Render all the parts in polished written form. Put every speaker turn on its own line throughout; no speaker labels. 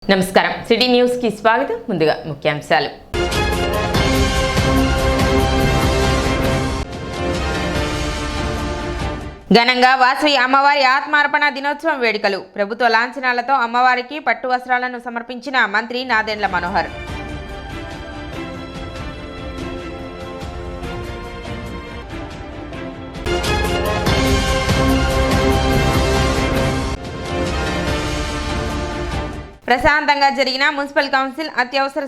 నమస్కారం city news కి స్వాగతం. ముందుగా ముఖ్యాంశాలు. ఘనంగా వాసవి అమ్మవారి ఆత్మార్పణ దినోత్సవం వేడుకలు. ప్రభుత్వ లాంఛనాలతో అమ్మవారికి పట్టు వస్త్రాలను సమర్పించిన మంత్రి నాదెండ్ల మనోహర్. ప్రశాంతంగా జరిగిన మున్సిపల్ కౌన్సిల్ అత్యవసర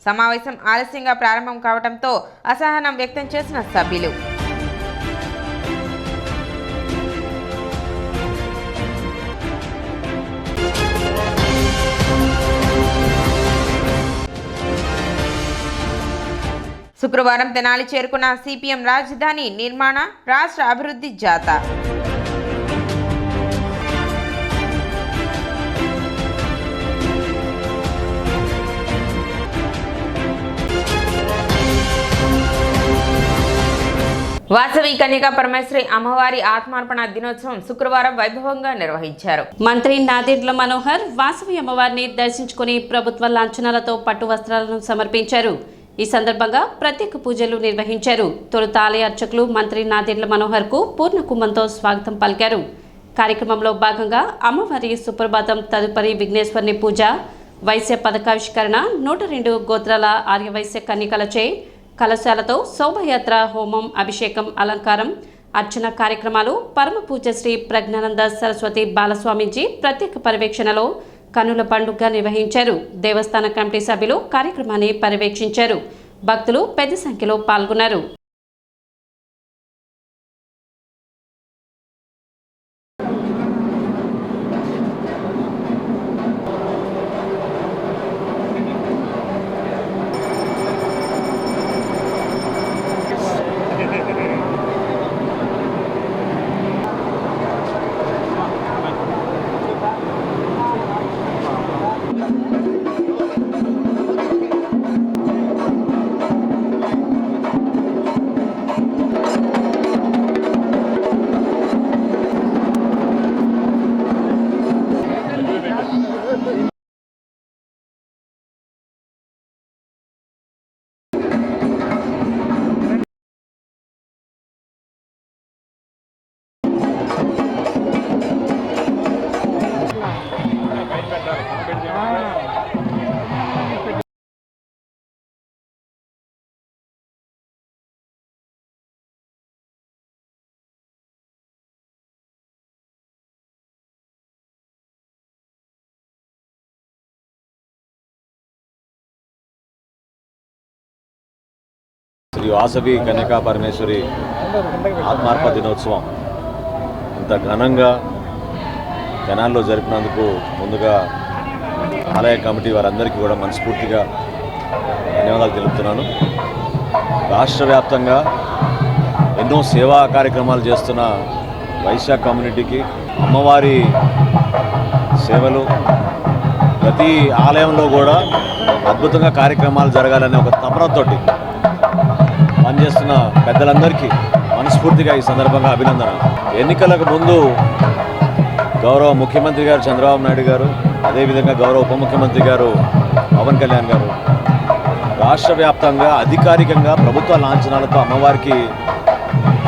సమావేశం ఆలస్యంగా ప్రారంభం కావడంతో అసహనం వ్యక్తం చేసిన సభ్యులు. శుక్రవారం తెనాలి చేరుకున్న సిపిఎం రాజధాని నిర్మాణ రాష్ట్ర అభివృద్ధి జాథా. వాసవి కన్యకా పరమేశ్వరి అమ్మవారి ఆత్మార్పణ దినోత్సవం శుక్రవారం వైభవంగా నిర్వహించారు.
మంత్రి నాదెండ్ల మనోహర్ వాసవి అమ్మవారిని దర్శించుకుని ప్రభుత్వ లాంఛనాలతో పట్టు వస్త్రాలను సమర్పించారు. ఈ సందర్భంగా ప్రత్యేక పూజలు నిర్వహించారు. తొలుత ఆలయ అర్చకులు మంత్రి నాదెండ్ల మనోహర్ కు పూర్ణ కుంభంతో స్వాగతం పలికారు. కార్యక్రమంలో భాగంగా అమ్మవారి సుప్రభాతం, తదుపరి విఘ్నేశ్వరుని పూజ, వైశ్య పథకావిష్కరణ, 102 గోత్రాల ఆర్యవైశ్య కన్యకలచే కలశాలతో శోభయాత్ర, హోమం, అభిషేకం, అలంకారం, అర్చన కార్యక్రమాలు, పరమ పూజ శ్రీ ప్రజ్ఞానంద సరస్వతి బాలస్వామిజీ ప్రత్యేక పర్యవేక్షణలో కన్నుల పండుగ నిర్వహించారు. దేవస్థాన కమిటీ సభ్యులు కార్యక్రమాన్ని పర్యవేక్షించారు. భక్తులు పెద్ద సంఖ్యలో పాల్గొన్నారు.
శ్రీ వాసవి కన్యకా పరమేశ్వరి ఆత్మార్పణ దినోత్సవం ఇంత ఘనంగా తెనాలిలో జరిపినందుకు ముందుగా ఆలయ కమిటీ వారందరికీ కూడా మనస్ఫూర్తిగా ధన్యవాదాలు తెలుపుతున్నాను. రాష్ట్ర వ్యాప్తంగా ఎన్నో సేవా కార్యక్రమాలు చేస్తున్న వైశ్య కమ్యూనిటీకి అమ్మవారి సేవలు ప్రతి ఆలయంలో కూడా అద్భుతంగా కార్యక్రమాలు జరగాలనే ఒక తపనతోటి పనిచేస్తున్న పెద్దలందరికీ మనస్ఫూర్తిగా ఈ సందర్భంగా అభినందన. ఎన్నికలకు ముందు గౌరవ ముఖ్యమంత్రి గారు చంద్రబాబు నాయుడు గారు, అదేవిధంగా గౌరవ ఉప ముఖ్యమంత్రి గారు పవన్ కళ్యాణ్ గారు రాష్ట్ర వ్యాప్తంగా అధికారికంగా ప్రభుత్వ లాంఛనాలతో అమ్మవారికి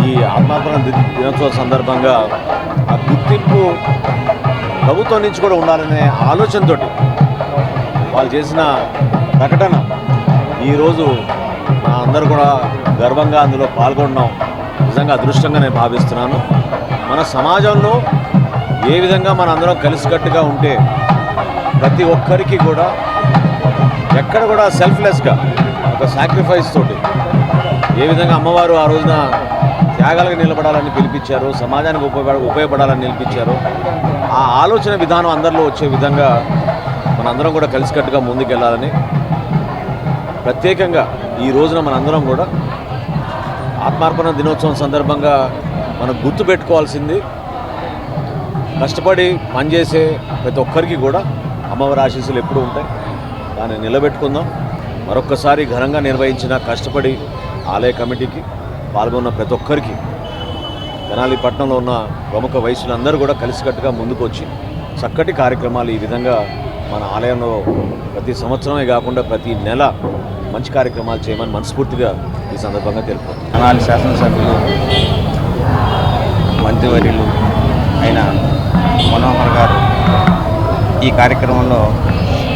ఈ ఆత్మార్పణ దినోత్సవం సందర్భంగా ఆ గుర్తింపు ప్రభుత్వం నుంచి కూడా ఉండాలనే ఆలోచనతో వాళ్ళు చేసిన ప్రకటన ఈరోజు మా అందరూ కూడా గర్వంగా అందులో పాల్గొనడం నిజంగా అదృష్టంగా నేను భావిస్తున్నాను. మన సమాజంలో ఏ విధంగా మన అందరం కలిసికట్టుగా ఉంటే ప్రతి ఒక్కరికి కూడా ఎక్కడ కూడా సెల్ఫ్లెస్గా ఒక సాక్రిఫైస్ తోటి ఏ విధంగా అమ్మవారు ఆ రోజున త్యాగాలకు నిలబడాలని పిలిపించారు, సమాజానికి ఉపయోగపడాలని నిలిపించారు. ఆ ఆలోచన విధానం అందరిలో వచ్చే విధంగా మనందరం కూడా కలిసికట్టుగా ముందుకెళ్ళాలని ప్రత్యేకంగా ఈ రోజున మనందరం కూడా ఆత్మార్పణ దినోత్సవం సందర్భంగా మనం గుర్తుపెట్టుకోవాల్సింది కష్టపడి పనిచేసే ప్రతి ఒక్కరికి కూడా అమ్మవారి ఆశీస్సులు ఎప్పుడూ ఉంటాయి. దాన్ని నిలబెట్టుకుందాం. మరొక్కసారి ఘనంగా నిర్వహించిన కష్టపడి ఆలయ కమిటీకి పాల్గొన్న ప్రతి ఒక్కరికి తెనాలి పట్టణంలో ఉన్న ప్రముఖ వైశ్యులందరూ కూడా కలిసికట్టుగా ముందుకు వచ్చి చక్కటి కార్యక్రమాలు ఈ విధంగా మన ఆలయంలో ప్రతి సంవత్సరమే కాకుండా ప్రతి నెల మంచి కార్యక్రమాలు చేయమని మనస్ఫూర్తిగా ఈ సందర్భంగా తెలుపుతాను.
తెనాలి శాసనసభ్యులు మంత్రివర్యులు అయిన మనోహర్ గారు ఈ కార్యక్రమంలో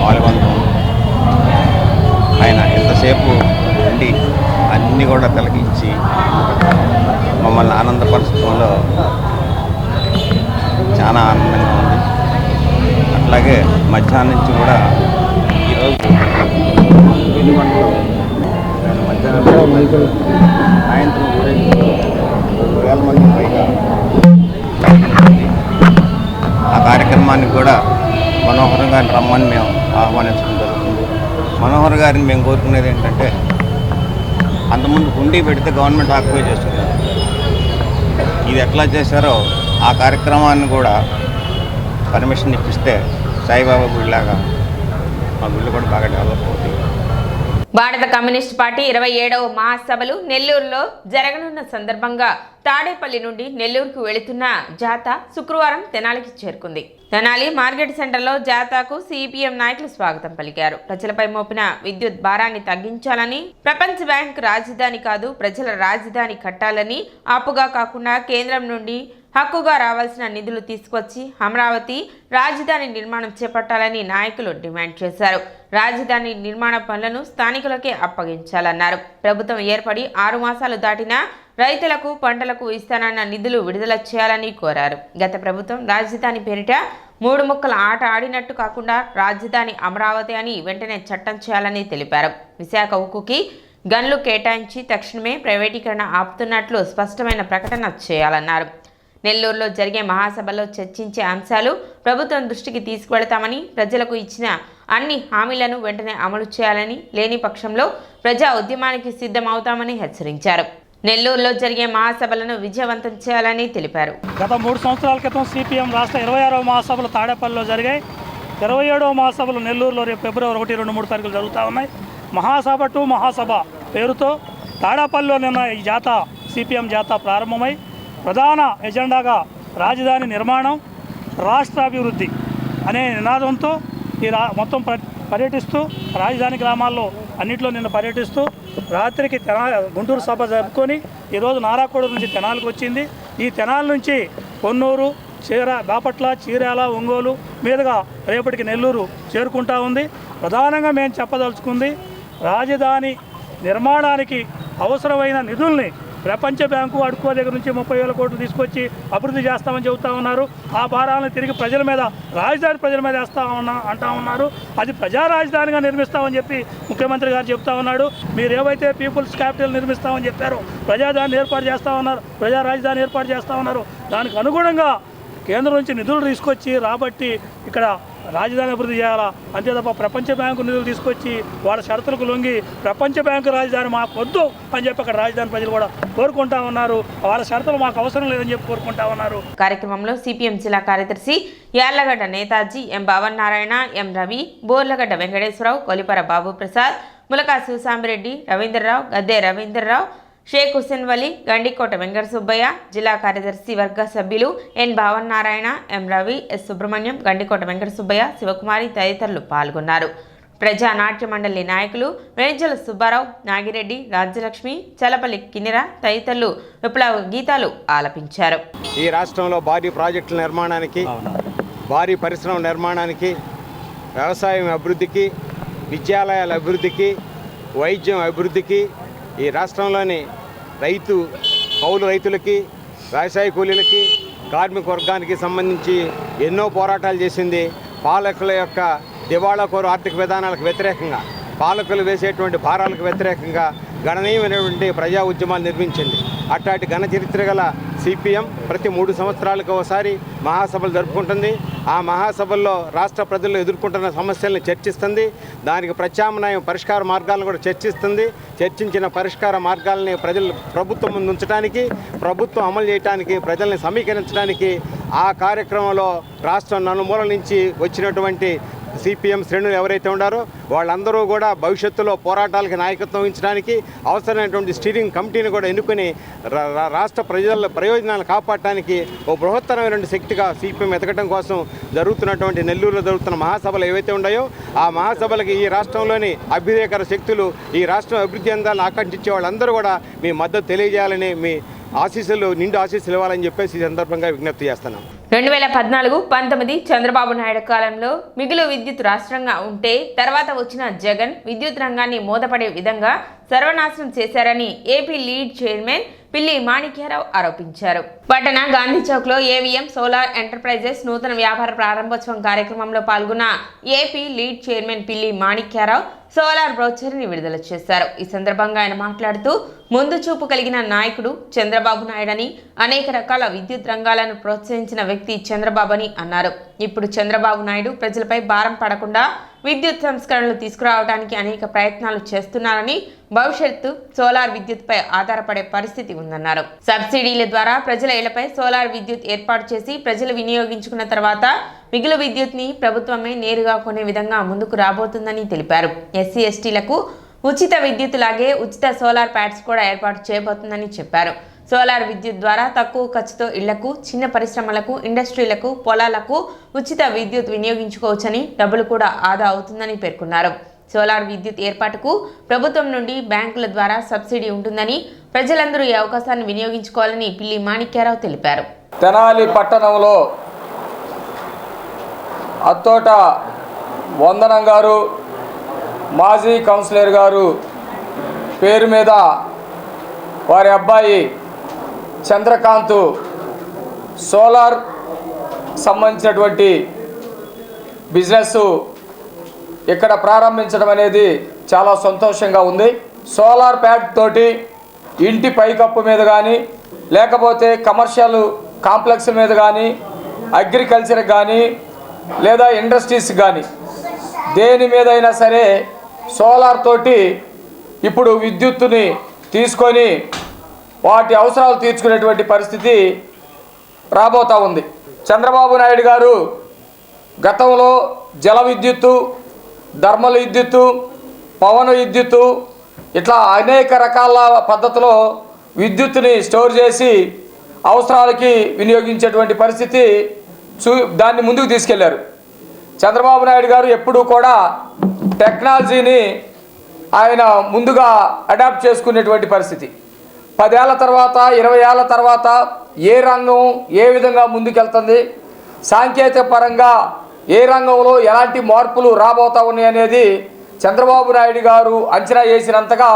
పాల్గొనడం, ఆయన ఎంతసేపు ఉండి అన్నీ కూడా తిలకించి మమ్మల్ని ఆనందపరచడంలో చాలా ఆనందంగా ఉంది. అట్లాగే మధ్యాహ్నం నుంచి కూడా ఈరోజు మధ్యాహ్నం సాయంత్రం 2,000 మంది పైగా ఆ కార్యక్రమానికి కూడా మనోహర్ గారిని రమ్మని మేము ఆహ్వానించడం జరుగుతుంది. మనోహర్ గారిని మేము కోరుకునేది ఏంటంటే, అంతకుముందు హుండీ పెడితే గవర్నమెంట్ ఆక్యుపై చేస్తుంది. ఇది ఎట్లా చేశారో ఆ కార్యక్రమాన్ని కూడా పర్మిషన్ ఇప్పిస్తే సాయిబాబా గుడిలాగా మా గుళ్ళు కూడా బాగా డెవలప్ అవుతాయి.
భారత కమ్యూనిస్ట్ పార్టీ 27వ మహాసభలు నెల్లూరులో జరగనున్న సందర్భంగా తాడేపల్లి నుండి నెల్లూరుకు వెళుతున్న జాథా శుక్రవారం తెనాలికి చేరుకుంది. తెనాలి మార్కెట్ సెంటర్లో జాథాకు సిపిఎం నాయకులు స్వాగతం పలికారు. ప్రజలపై మోపిన విద్యుత్ భారాన్ని తగ్గించాలని, ప్రపంచ బ్యాంక్ రాజధాని కాదు ప్రజల రాజధాని కట్టాలని, అప్పుగా కాకుండా కేంద్రం నుండి హక్కుగా రావాల్సిన నిధులు తీసుకొచ్చి అమరావతి రాజధాని నిర్మాణం చేపట్టాలని నాయకులు డిమాండ్ చేశారు. రాజధాని నిర్మాణ పనులను స్థానికులకే అప్పగించాలన్నారు. ప్రభుత్వం ఏర్పడి 6 మాసాలు దాటినా రైతులకు పంటలకు ఇస్తానన్న నిధులు విడుదల చేయాలని కోరారు. గత ప్రభుత్వం రాజధాని పేరిట 3 ముక్కల ఆట ఆడినట్టు కాకుండా రాజధాని అమరావతి అని వెంటనే చట్టం చేయాలని తెలిపారు. విశాఖ ఉక్కుకి గన్లు కేటాయించి తక్షణమే ప్రైవేటీకరణ ఆపుతున్నట్లు స్పష్టమైన ప్రకటన చేయాలన్నారు. నెల్లూరులో జరిగే మహాసభలో చర్చించే అంశాలు ప్రభుత్వం దృష్టికి తీసుకువెళతామని, ప్రజలకు ఇచ్చిన అన్ని హామీలను వెంటనే అమలు చేయాలని, లేని పక్షంలో ప్రజా ఉద్యమానికి సిద్ధమవుతామని హెచ్చరించారు. నెల్లూరులో జరిగే మహాసభలను విజయవంతం చేయాలని తెలిపారు.
గత 3 సంవత్సరాల క్రితం సిపిఎం రాష్ట్ర 26వ మహాసభలు తాడేపల్లిలో జరిగాయి. 27వ మహాసభలు నెల్లూరులో రేపు ఫిబ్రవరి 1, 2, 3 తారీఖులు జరుగుతూ ఉన్నాయి. మహాసభ టు మహాసభ పేరుతో తాడేపల్లిలో నిన్న ఈ జాథా సిపిఎం జాథా ప్రారంభమై ప్రధాన ఎజెండాగా రాజధాని నిర్మాణం, రాష్ట్రాభివృద్ధి అనే నినాదంతో మొత్తం పర్యటిస్తూ రాజధాని గ్రామాల్లో అన్నింటిలో నిన్న పర్యటిస్తూ రాత్రికి గుంటూరు సభ జరుపుకొని ఈరోజు నారాకోడ నుంచి తెనాలికి వచ్చింది. ఈ తెనాలి నుంచి కొన్నూరు, బాపట్ల, చీరాల, ఒంగోలు మీదుగా రేపటికి నెల్లూరు చేరుకుంటా ఉంది. ప్రధానంగా మేము చెప్పదలుచుకుంది, రాజధాని నిర్మాణానికి అవసరమైన నిధుల్ని ప్రపంచ బ్యాంకు అడుకో దగ్గర నుంచి 30,000 కోట్లు తీసుకొచ్చి అభివృద్ధి చేస్తామని చెబుతా ఉన్నారు. ఆ భారాలను తిరిగి ప్రజల మీద, రాజధాని ప్రజల మీద అంటా ఉన్నారు. అది ప్రజా రాజధానిగా నిర్మిస్తామని చెప్పి ముఖ్యమంత్రి గారు చెప్తా ఉన్నాడు. మీరు ఏవైతే పీపుల్స్ క్యాపిటల్ నిర్మిస్తామని చెప్పారో, ప్రజాదాన్ని ఏర్పాటు చేస్తూ ఉన్నారు, ప్రజా రాజధాని ఏర్పాటు చేస్తూ ఉన్నారు. దానికి అనుగుణంగా కేంద్రం నుంచి నిధులు తీసుకొచ్చి రాబట్టి ఇక్కడ రాజధాని అభివృద్ధి చేయాలా, అంతే తప్ప ప్రపంచ బ్యాంకు నిధులు తీసుకొచ్చి వాళ్ళ షరతులకు లొంగి ప్రపంచ బ్యాంకు రాజధాని మాకు వద్దు అని చెప్పి అక్కడ రాజధాని ప్రజలు కూడా కోరుకుంటా ఉన్నారు. వాళ్ళ షరతులు మాకు అవసరం లేదని చెప్పి కోరుకుంటా ఉన్నారు.
కార్యక్రమంలో సిపిఎం జిల్లా కార్యదర్శి యార్లగడ్డ నేతాజీ, ఎం భావన్ నారాయణ, ఎం రవి, బోర్లగడ్డ వెంకటేశ్వరరావు, కొలిపర బాబు ప్రసాద్, ములకా శివసాంబిరెడ్డి, రవీంద్రరావు, గద్దె రవీంద్రరావు, షేక్ హుస్సేన్ వలి, గండికోట వెంకట సుబ్బయ్య, జిల్లా కార్యదర్శి వర్గ సభ్యులు ఎన్ భావన్ నారాయణ, ఎం రవి, ఎస్ సుబ్రహ్మణ్యం, గండికోట వెంకట సుబ్బయ్య, శివకుమారి తదితరులు పాల్గొన్నారు. ప్రజా నాట్య మండలి నాయకులు వేంజల సుబ్బారావు, నాగిరెడ్డి, రాజ్యలక్ష్మి, చలపల్లి కిన్నెర తదితరులు విప్లవ గీతాలు ఆలపించారు.
ఈ రాష్ట్రంలో భారీ ప్రాజెక్టుల నిర్మాణానికి, భారీ పరిశ్రమ నిర్మాణానికి, వ్యవసాయం అభివృద్ధికి, విద్యాలయాల అభివృద్ధికి, వైద్యం అభివృద్ధికి, ఈ రాష్ట్రంలోని కౌలు రైతులకి, వ్యవసాయ కూలీలకి, కార్మిక వర్గానికి సంబంధించి ఎన్నో పోరాటాలు చేసింది. పాలకుల యొక్క దివాళాకోరు ఆర్థిక విధానాలకు వ్యతిరేకంగా, పాలకులు వేసేటువంటి భారాలకు వ్యతిరేకంగా గణనీయమైనటువంటి ప్రజా ఉద్యమాలు నిర్మించింది. అట్లాంటి ఘన చరిత్ర గల సిపిఎం ప్రతి 3 సంవత్సరాలకు ఒకసారి మహాసభలు జరుపుకుంటుంది. ఆ మహాసభల్లో రాష్ట్ర ప్రజలు ఎదుర్కొంటున్న సమస్యలను చర్చిస్తుంది. దానికి ప్రత్యామ్నాయం పరిష్కార మార్గాలను కూడా చర్చిస్తుంది. చర్చించిన పరిష్కార మార్గాలని ప్రభుత్వం ముందు ఉంచడానికి, ప్రభుత్వం అమలు చేయడానికి, ప్రజల్ని సమీకరించడానికి ఆ కార్యక్రమంలో రాష్ట్రం నలుమూలల నుంచి వచ్చినటువంటి సిపిఎం శ్రేణులు ఎవరైతే ఉన్నారో వాళ్ళందరూ కూడా భవిష్యత్తులో పోరాటాలకి నాయకత్వం వహించడానికి అవసరమైనటువంటి స్టీరింగ్ కమిటీని కూడా ఎన్నుకొని రాష్ట్ర ప్రజల ప్రయోజనాలు కాపాడటానికి ఓ బృహత్తరమైనటువంటి శక్తిగా సిపిఎం ఎదగడం కోసం జరుగుతున్నటువంటి నెల్లూరులో జరుగుతున్న మహాసభలు ఏవైతే ఉన్నాయో ఆ మహాసభలకి ఈ రాష్ట్రంలోని అభ్యుదయకర శక్తులు, ఈ రాష్ట్రం అభివృద్ధి అందాలను ఆకాంక్షించే వాళ్ళందరూ కూడా మీ మద్దతు తెలియజేయాలని, మీ ఆశీస్సులు నిండు ఆశీస్సులు ఇవ్వాలని చెప్పేసి ఈ సందర్భంగా విజ్ఞప్తి చేస్తున్నాం.
2014-19 చంద్రబాబు నాయుడు కాలంలో మిగులు విద్యుత్ రాష్ట్రంగా ఉంటే తర్వాత వచ్చిన జగన్ విద్యుత్ రంగాన్ని మూతపడే విధంగా సర్వనాశనం చేశారని ఏపీ లీడ్ చైర్మన్ పిల్లి మాణిక్యారావు ఆరోపించారు. పట్టణ గాంధీ చౌక్ లో ఏవిఎం సోలార్ ఎంటర్ప్రైజెస్ నూతన వ్యాపార ప్రారంభోత్సవం కార్యక్రమంలో పాల్గొన్న ఏపీ లీడ్ చైర్మన్ పిల్లి మాణిక్యారావు సోలార్ బ్రౌచర్ని విడుదల చేశారు. ఈ సందర్భంగా ఆయన మాట్లాడుతూ ముందు చూపు కలిగిన నాయకుడు చంద్రబాబు నాయుడని, అనేక రకాల విద్యుత్ రంగాలను ప్రోత్సహించిన వ్యక్తి చంద్రబాబు అని అన్నారు. ఇప్పుడు చంద్రబాబు నాయుడు ప్రజలపై భారం పడకుండా విద్యుత్ సంస్కరణలు తీసుకురావడానికి అనేక ప్రయత్నాలు చేస్తున్నారని, భవిష్యత్తు సోలార్ విద్యుత్పై ఆధారపడే పరిస్థితి ఉందన్నారు. సబ్సిడీల ద్వారా ప్రజల ఇళ్లపై సోలార్ విద్యుత్ ఏర్పాటు చేసి ప్రజలు వినియోగించుకున్న తర్వాత మిగులు విద్యుత్ని ప్రభుత్వమే నేరుగా కొనే విధంగా ముందుకు రాబోతుందని తెలిపారు. ఎస్సీ ఎస్టీలకు ఉచిత విద్యుత్ లాగే ఉచిత సోలార్ ప్యాడ్స్ కూడా ఏర్పాటు చేయబోతుందని చెప్పారు. సోలార్ విద్యుత్ ద్వారా తక్కువ ఖర్చుతో ఇళ్లకు, చిన్న పరిశ్రమలకు, ఇండస్ట్రీలకు, పొలాలకు ఉచిత విద్యుత్ వినియోగించుకోవచ్చని, డబ్బులు కూడా ఆదా అవుతుందని పేర్కొన్నారు. సోలార్ విద్యుత్ ఏర్పాటుకు ప్రభుత్వం నుండి బ్యాంకుల ద్వారా సబ్సిడీ ఉంటుందని, ప్రజలందరూ ఈ అవకాశాన్ని వినియోగించుకోవాలని పిల్లి మాణిక్యారావు తెలిపారు.
తెనాలి పట్టణంలో అత్తోట వందనం గారు, మాజీ కౌన్సిలర్ గారు పేరు మీద వారి అబ్బాయి చంద్రకాంత్ సోలార్ సంబంధించినటువంటి బిజినెస్ ఇక్కడ ప్రారంభించడం అనేది చాలా సంతోషంగా ఉంది. సోలార్ ప్యాడ్ తోటి ఇంటి పైకప్పు మీద కానీ, లేకపోతే కమర్షియల్ కాంప్లెక్స్ మీద కానీ, అగ్రికల్చర్ కానీ, లేదా ఇండస్ట్రీస్ కానీ దేని మీదైనా సరే సోలార్ తోటి ఇప్పుడు విద్యుత్తుని తీసుకొని వాటి అవసరాలు తీర్చుకునేటువంటి పరిస్థితి రాబోతూ ఉంది. చంద్రబాబు నాయుడు గారు గతంలో జల విద్యుత్తు, థర్మల్ విద్యుత్తు, పవన విద్యుత్తు ఇట్లా అనేక రకాల పద్ధతిలో విద్యుత్తుని స్టోర్ చేసి అవసరాలకి వినియోగించేటువంటి పరిస్థితి దాన్ని ముందుకు తీసుకెళ్లారు. చంద్రబాబు నాయుడు గారు ఎప్పుడూ కూడా టెక్నాలజీని ఆయన ముందుగా అడాప్ట్ చేసుకునేటువంటి పరిస్థితి. 10 ఏళ్ల తర్వాత, 20 ఏళ్ల తర్వాత ఏ రంగం ఏ విధంగా ముందుకెళ్తుంది, సాంకేతిక పరంగా ఏ రంగంలో ఎలాంటి మార్పులు రాబోతా ఉన్నాయి అనేది చంద్రబాబు నాయుడు గారు అంచనా వేసినంతగా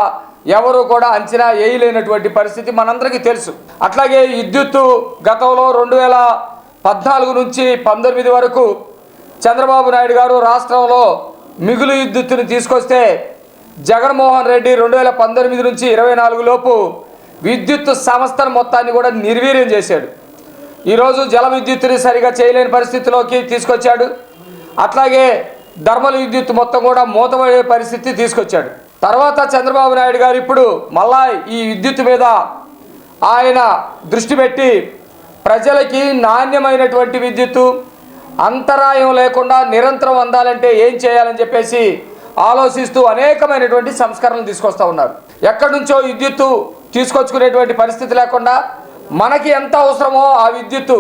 ఎవరు కూడా అంచనా వేయలేనటువంటి పరిస్థితి మనందరికీ తెలుసు. అట్లాగే విద్యుత్తు గతంలో 2014 నుంచి 19 వరకు చంద్రబాబు నాయుడు గారు రాష్ట్రంలో మిగులు విద్యుత్తుని తీసుకొస్తే జగన్మోహన్ రెడ్డి 2019 నుంచి 24 లోపు విద్యుత్ సంస్థను మొత్తాన్ని కూడా నిర్వీర్యం చేశాడు. ఈరోజు జల విద్యుత్తుని సరిగా చేయలేని పరిస్థితిలోకి తీసుకొచ్చాడు. అట్లాగే థర్మల్ విద్యుత్ మొత్తం కూడా మూతపడే పరిస్థితి తీసుకొచ్చాడు. తర్వాత చంద్రబాబు నాయుడు గారు ఇప్పుడు మళ్ళా ఈ విద్యుత్ మీద ఆయన దృష్టి పెట్టి ప్రజలకి నాణ్యమైనటువంటి విద్యుత్తు అంతరాయం లేకుండా నిరంతరం అందాలంటే ఏం చేయాలని చెప్పేసి ఆలోచిస్తూ అనేకమైనటువంటి సంస్కరణలు తీసుకొస్తూ ఉన్నారు. ఎక్కడి నుంచో విద్యుత్తు తీసుకొచ్చుకునేటువంటి పరిస్థితి లేకుండా మనకి ఎంత అవసరమో ఆ విద్యుత్తు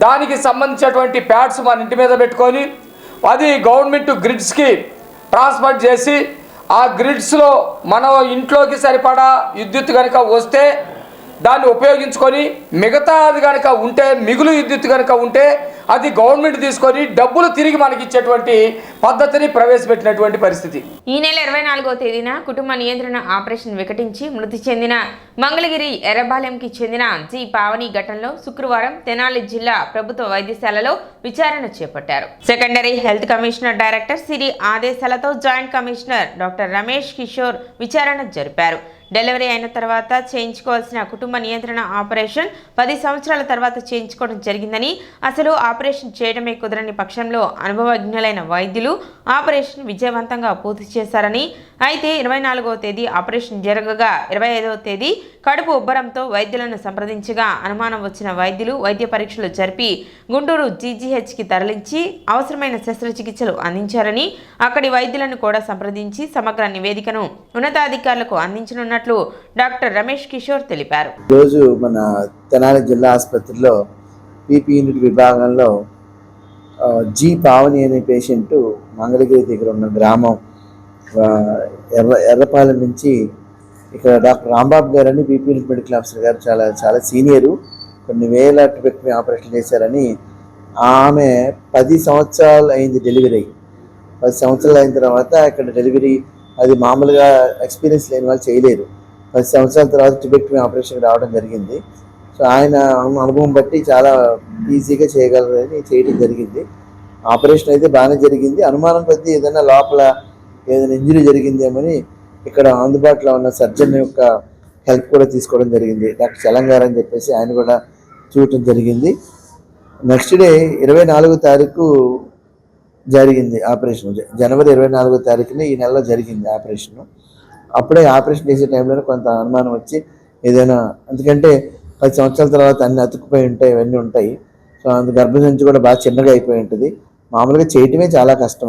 దానికి సంబంధించినటువంటి ప్యాడ్స్ మన ఇంటి మీద పెట్టుకొని అది గవర్నమెంట్ గ్రిడ్స్కి ట్రాన్స్ఫర్ చేసి ఆ గ్రిడ్స్లో మన ఇంట్లోకి సరిపడా విద్యుత్ కనుక వస్తే దాన్ని ఉపయోగించుకొని మిగతాది కనుక ఉంటే మిగులు విద్యుత్ కనుక ఉంటే అది గవర్నమెంట్ తీసుకొని డబ్బులు తిరిగి మనకి ఇచ్చేటువంటి పద్ధతిని ప్రవేశపెట్టినటువంటి పరిస్థితి.
ఈ నెల 24వ తేదీన కుటుంబ నియంత్రణ ఆపరేషన్ వికటించి మృతి చెందిన మంగళగిరి ఎర్రబాలెంకి చెందిన జి పావని ఘటనలో శుక్రవారం తెనాలి జిల్లా ప్రభుత్వ వైద్యశాలలో విచారణ చేపట్టారు. సెకండరీ హెల్త్ కమిషనర్ డైరెక్టర్ సిరి ఆదేశాలతో joint commissioner doctor Ramesh Kishore విచారణ జరిపారు. డెలివరీ అయిన తర్వాత చేయించుకోవాల్సిన కుటుంబ నియంత్రణ ఆపరేషన్ 10 సంవత్సరాల తర్వాత చేయించుకోవడం జరిగిందని, అసలు ఆపరేషన్ చేయడమే కుదరని పక్షంలో అనుభవజ్ఞులైన వైద్యులు ఆపరేషన్ విజయవంతంగా పూర్తి చేశారని, అయితే 24వ తేదీ ఆపరేషన్ జరగగా 25వ తేదీ కడుపు ఉబ్బరంతో వైద్యులను సంప్రదించగా అనుమానం వచ్చిన వైద్యులు వైద్య పరీక్షలు జరిపి గుంటూరు జీజీహెచ్కి తరలించి అవసరమైన శస్త్రచికిత్సలు అందించారని, అక్కడి వైద్యులను కూడా సంప్రదించి సమగ్ర నివేదికను ఉన్నతాధికారులకు అందించనున్నట్లు డాక్టర్ రమేష్ కిషోర్ తెలిపారు.
రోజు మన తెనాలి జిల్లా ఆసుపత్రిలో పీపీ యూనిట్ విభాగంలో జీ పావని అనే పేషెంట్ మంగళగిరి దగ్గర ఉన్న గ్రామం ఎర్రపాలెం నుంచి ఇక్కడ డాక్టర్ రాంబాబు గారు అని పీపీ యూనిట్ మెడికల్ ఆఫీసర్ గారు చాలా సీనియరు, కొన్ని వేల ట్యూబెక్టమీ ఆపరేషన్ చేశారని. ఆమె 10 సంవత్సరాలు అయింది డెలివరీ అయ్యి. 10 సంవత్సరాలు అయిన తర్వాత ఇక్కడ డెలివరీ అది మామూలుగా ఎక్స్పీరియన్స్ లేని వాళ్ళు చేయలేరు. 10 సంవత్సరాల తర్వాత ట్యూబెక్టమీ ఆపరేషన్కి రావడం జరిగింది. సో ఆయన అనుభవం బట్టి చాలా ఈజీగా చేయగలరని చేయడం జరిగింది. ఆపరేషన్ అయితే బాగానే జరిగింది. అనుమానం కొద్దీ ఏదైనా లోపల ఏదైనా ఇంజరీ జరిగిందేమని ఇక్కడ అందుబాటులో ఉన్న సర్జన్ యొక్క హెల్ప్ కూడా తీసుకోవడం జరిగింది. డాక్టర్ చలంగారు అని చెప్పేసి ఆయన కూడా చూడటం జరిగింది. నెక్స్ట్ డే 24వ తారీఖు జరిగింది ఆపరేషన్. జనవరి 24వ తారీఖున ఈ నెలలో జరిగింది ఆపరేషన్. అప్పుడే ఆపరేషన్ చేసే టైంలో కొంత అనుమానం వచ్చి ఏదైనా, ఎందుకంటే 10 సంవత్సరాల తర్వాత అన్ని అతుక్కుపోయి ఉంటాయి, ఇవన్నీ ఉంటాయి. సో అందుకు గర్భసంచి కూడా బాగా చిన్నగా అయిపోయి ఉంటుంది. మామూలుగా చేయటమే చాలా కష్టం.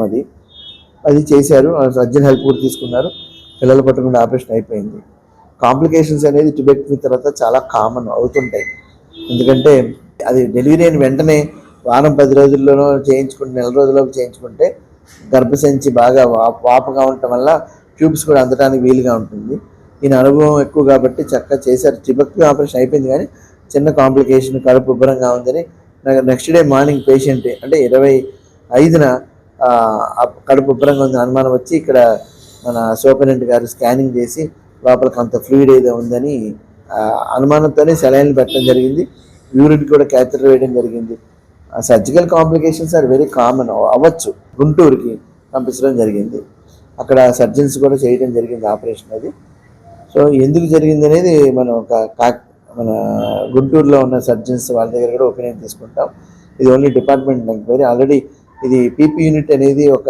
అది చేశారు. సర్జన్ హెల్ప్ కూడా తీసుకున్నారు. పిల్లలు పట్టకుండా ఆపరేషన్ అయిపోయింది. కాంప్లికేషన్స్ అనేది ట్యూబెక్టమీ తర్వాత చాలా కామన్ అవుతుంటాయి. ఎందుకంటే అది డెలివరీ అయిన వెంటనే వారం 10 రోజుల్లోనో చేయించుకుంటే, నెల రోజుల్లోపు చేయించుకుంటే గర్భసంచి బాగా వాపుగా ఉండటం వల్ల ట్యూబ్స్ కూడా అందడానికి వీలుగా ఉంటుంది. ఈయన అనుభవం ఎక్కువ కాబట్టి చక్కగా చేశారు. ట్యూబెక్టమీ ఆపరేషన్ అయిపోయింది, కానీ చిన్న కాంప్లికేషన్ కడుపు ఉబ్బరంగా ఉందని నెక్స్ట్ డే మార్నింగ్ పేషెంట్ అంటే 25న కడుపు ఉబ్బరంగా ఉందని అనుమానం వచ్చి ఇక్కడ మన సూపరింటెండెంట్ గారు స్కానింగ్ చేసి లోపల కొంత ఫ్లూయిడ్ ఏదో ఉందని అనుమానంతోనే సెలైన్లు పెట్టడం జరిగింది. యూరిన్ కూడా క్యాథెటర్ వేయడం జరిగింది. Surgical complications are very common, అవ్వచ్చు. గుంటూరుకి పంపించడం జరిగింది. అక్కడ సర్జన్స్ కూడా చేయడం జరిగింది ఆపరేషన్. అది సో ఎందుకు జరిగింది అనేది మనం మన గుంటూరులో ఉన్న సర్జన్స్ వాళ్ళ దగ్గర కూడా ఒపీనియన్ తీసుకుంటాం. ఇది ఓన్లీ డిపార్ట్మెంట్ ఎంక్వైరీ. ఆల్రెడీ ఇది పీపీ యూనిట్ అనేది ఒక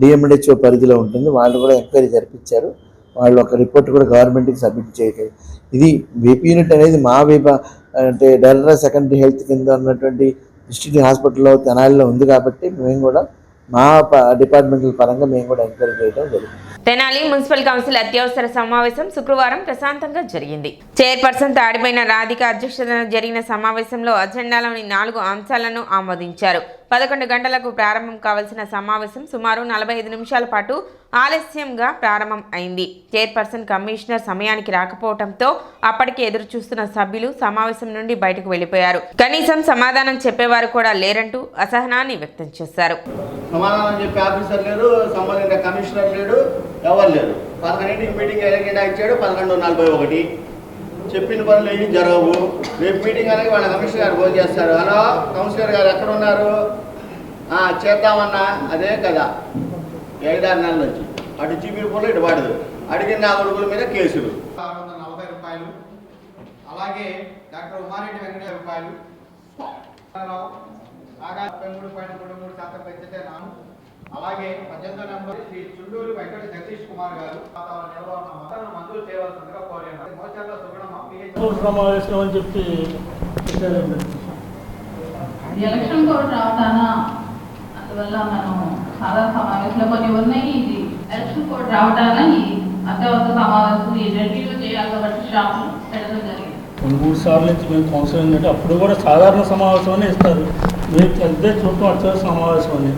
డిఎండిహెచ్ఓ పరిధిలో ఉంటుంది. వాళ్ళు కూడా ఎంక్వైరీ జరిపించారు. వాళ్ళు ఒక రిపోర్ట్ కూడా గవర్నమెంట్కి సబ్మిట్ చేయగలరు. ఇది పీపీ యూనిట్ అనేది మా అంటే డైరెక్టర్ సెకండరీ హెల్త్ కింద ఉన్నటువంటి డిస్ట్రిక్ట్ హాస్పిటల్లో తెనాలిలో ఉంది కాబట్టి మేము కూడా మా డిపార్ట్మెంటల్ పరంగా మేము కూడా ఎంక్వైరీ చేయడం జరిగింది.
తెనాలి మున్సిపల్ కౌన్సిల్ అత్యవసర సమావేశం శుక్రవారం ప్రశాంతంగా జరిగింది. చైర్పర్సన్ తాడిపోయిన రాధిక అధ్యక్షతన జరిగిన సమావేశంలో అజెండాలోని 4 అంశాలను ఆమోదించారు. 11 గంటలకు ప్రారంభం కావాల్సిన సమావేశం సుమారు 45 నిమిషాల పాటు ఆలస్యంగా ప్రారంభం అయింది. చైర్పర్సన్ కమిషనర్ సమయానికి రాకపోవడంతో అప్పటికే ఎదురు చూస్తున్న సభ్యులు సమావేశం నుండి బయటకు వెళ్లిపోయారు. కనీసం సమాధానం చెప్పేవారు కూడా లేరంటూ అసహనాన్ని వ్యక్తం చేశారు.
సమాధానం చెప్పే ఆఫీసర్ లేడు, సంబంధిత కమిషనర్ లేడు, ఎవరు లేరు. 11ంటికి మీటింగ్ ఎలాగైనా ఇచ్చాడు. 11:41 చెప్పిన పనులు ఏమి జరగవు. రేపు మీటింగ్ అనేది వాళ్ళ కమిషనర్ గారు ఫోన్ చేస్తారు. హలో కౌన్సిలర్ గారు ఎక్కడ ఉన్నారు? చేద్దామన్నా అదే కదా 5-6 నెలల నుంచి అటు జీబీపూర్లో ఇటు పడదు. అడిగిన నా కొడుకుల మీద కేసులు. 640 రూపాయలు. అలాగే డాక్టర్ ఉమారెడ్డి వెంకట రూపాయలు. 33.33% పెంచితే నాను. అలాగే 18వ నెంబర్ శ్రీ చుండూరు వెంకట జగదీష్ కుమార్ గారు మంజూరు చేయవలసిందిగా కోరాను. మోచర్ల సుగుణమ్మ
సమావేశం అని చెప్పి
ఎలక్షన్ కోడ్ రావటానా, అందువల్ల మనం సాధారణ సమావేశంలో కొన్ని ఉన్నాయి. ఇది ఎలక్షన్ కోడ్ రావటానా ఈ అత్యవసర సమావేశం ఈ రెండింటిలో చేయాలి కాబట్టి షాపులు పెట్టడం జరిగింది.
3 సార్లు నుంచి మేము కౌన్సిల్ ఏంటంటే అప్పుడు కూడా సాధారణ సమావేశం ఇస్తారు. మీరు పెద్ద చూడటం అత్యవసర సమావేశం అని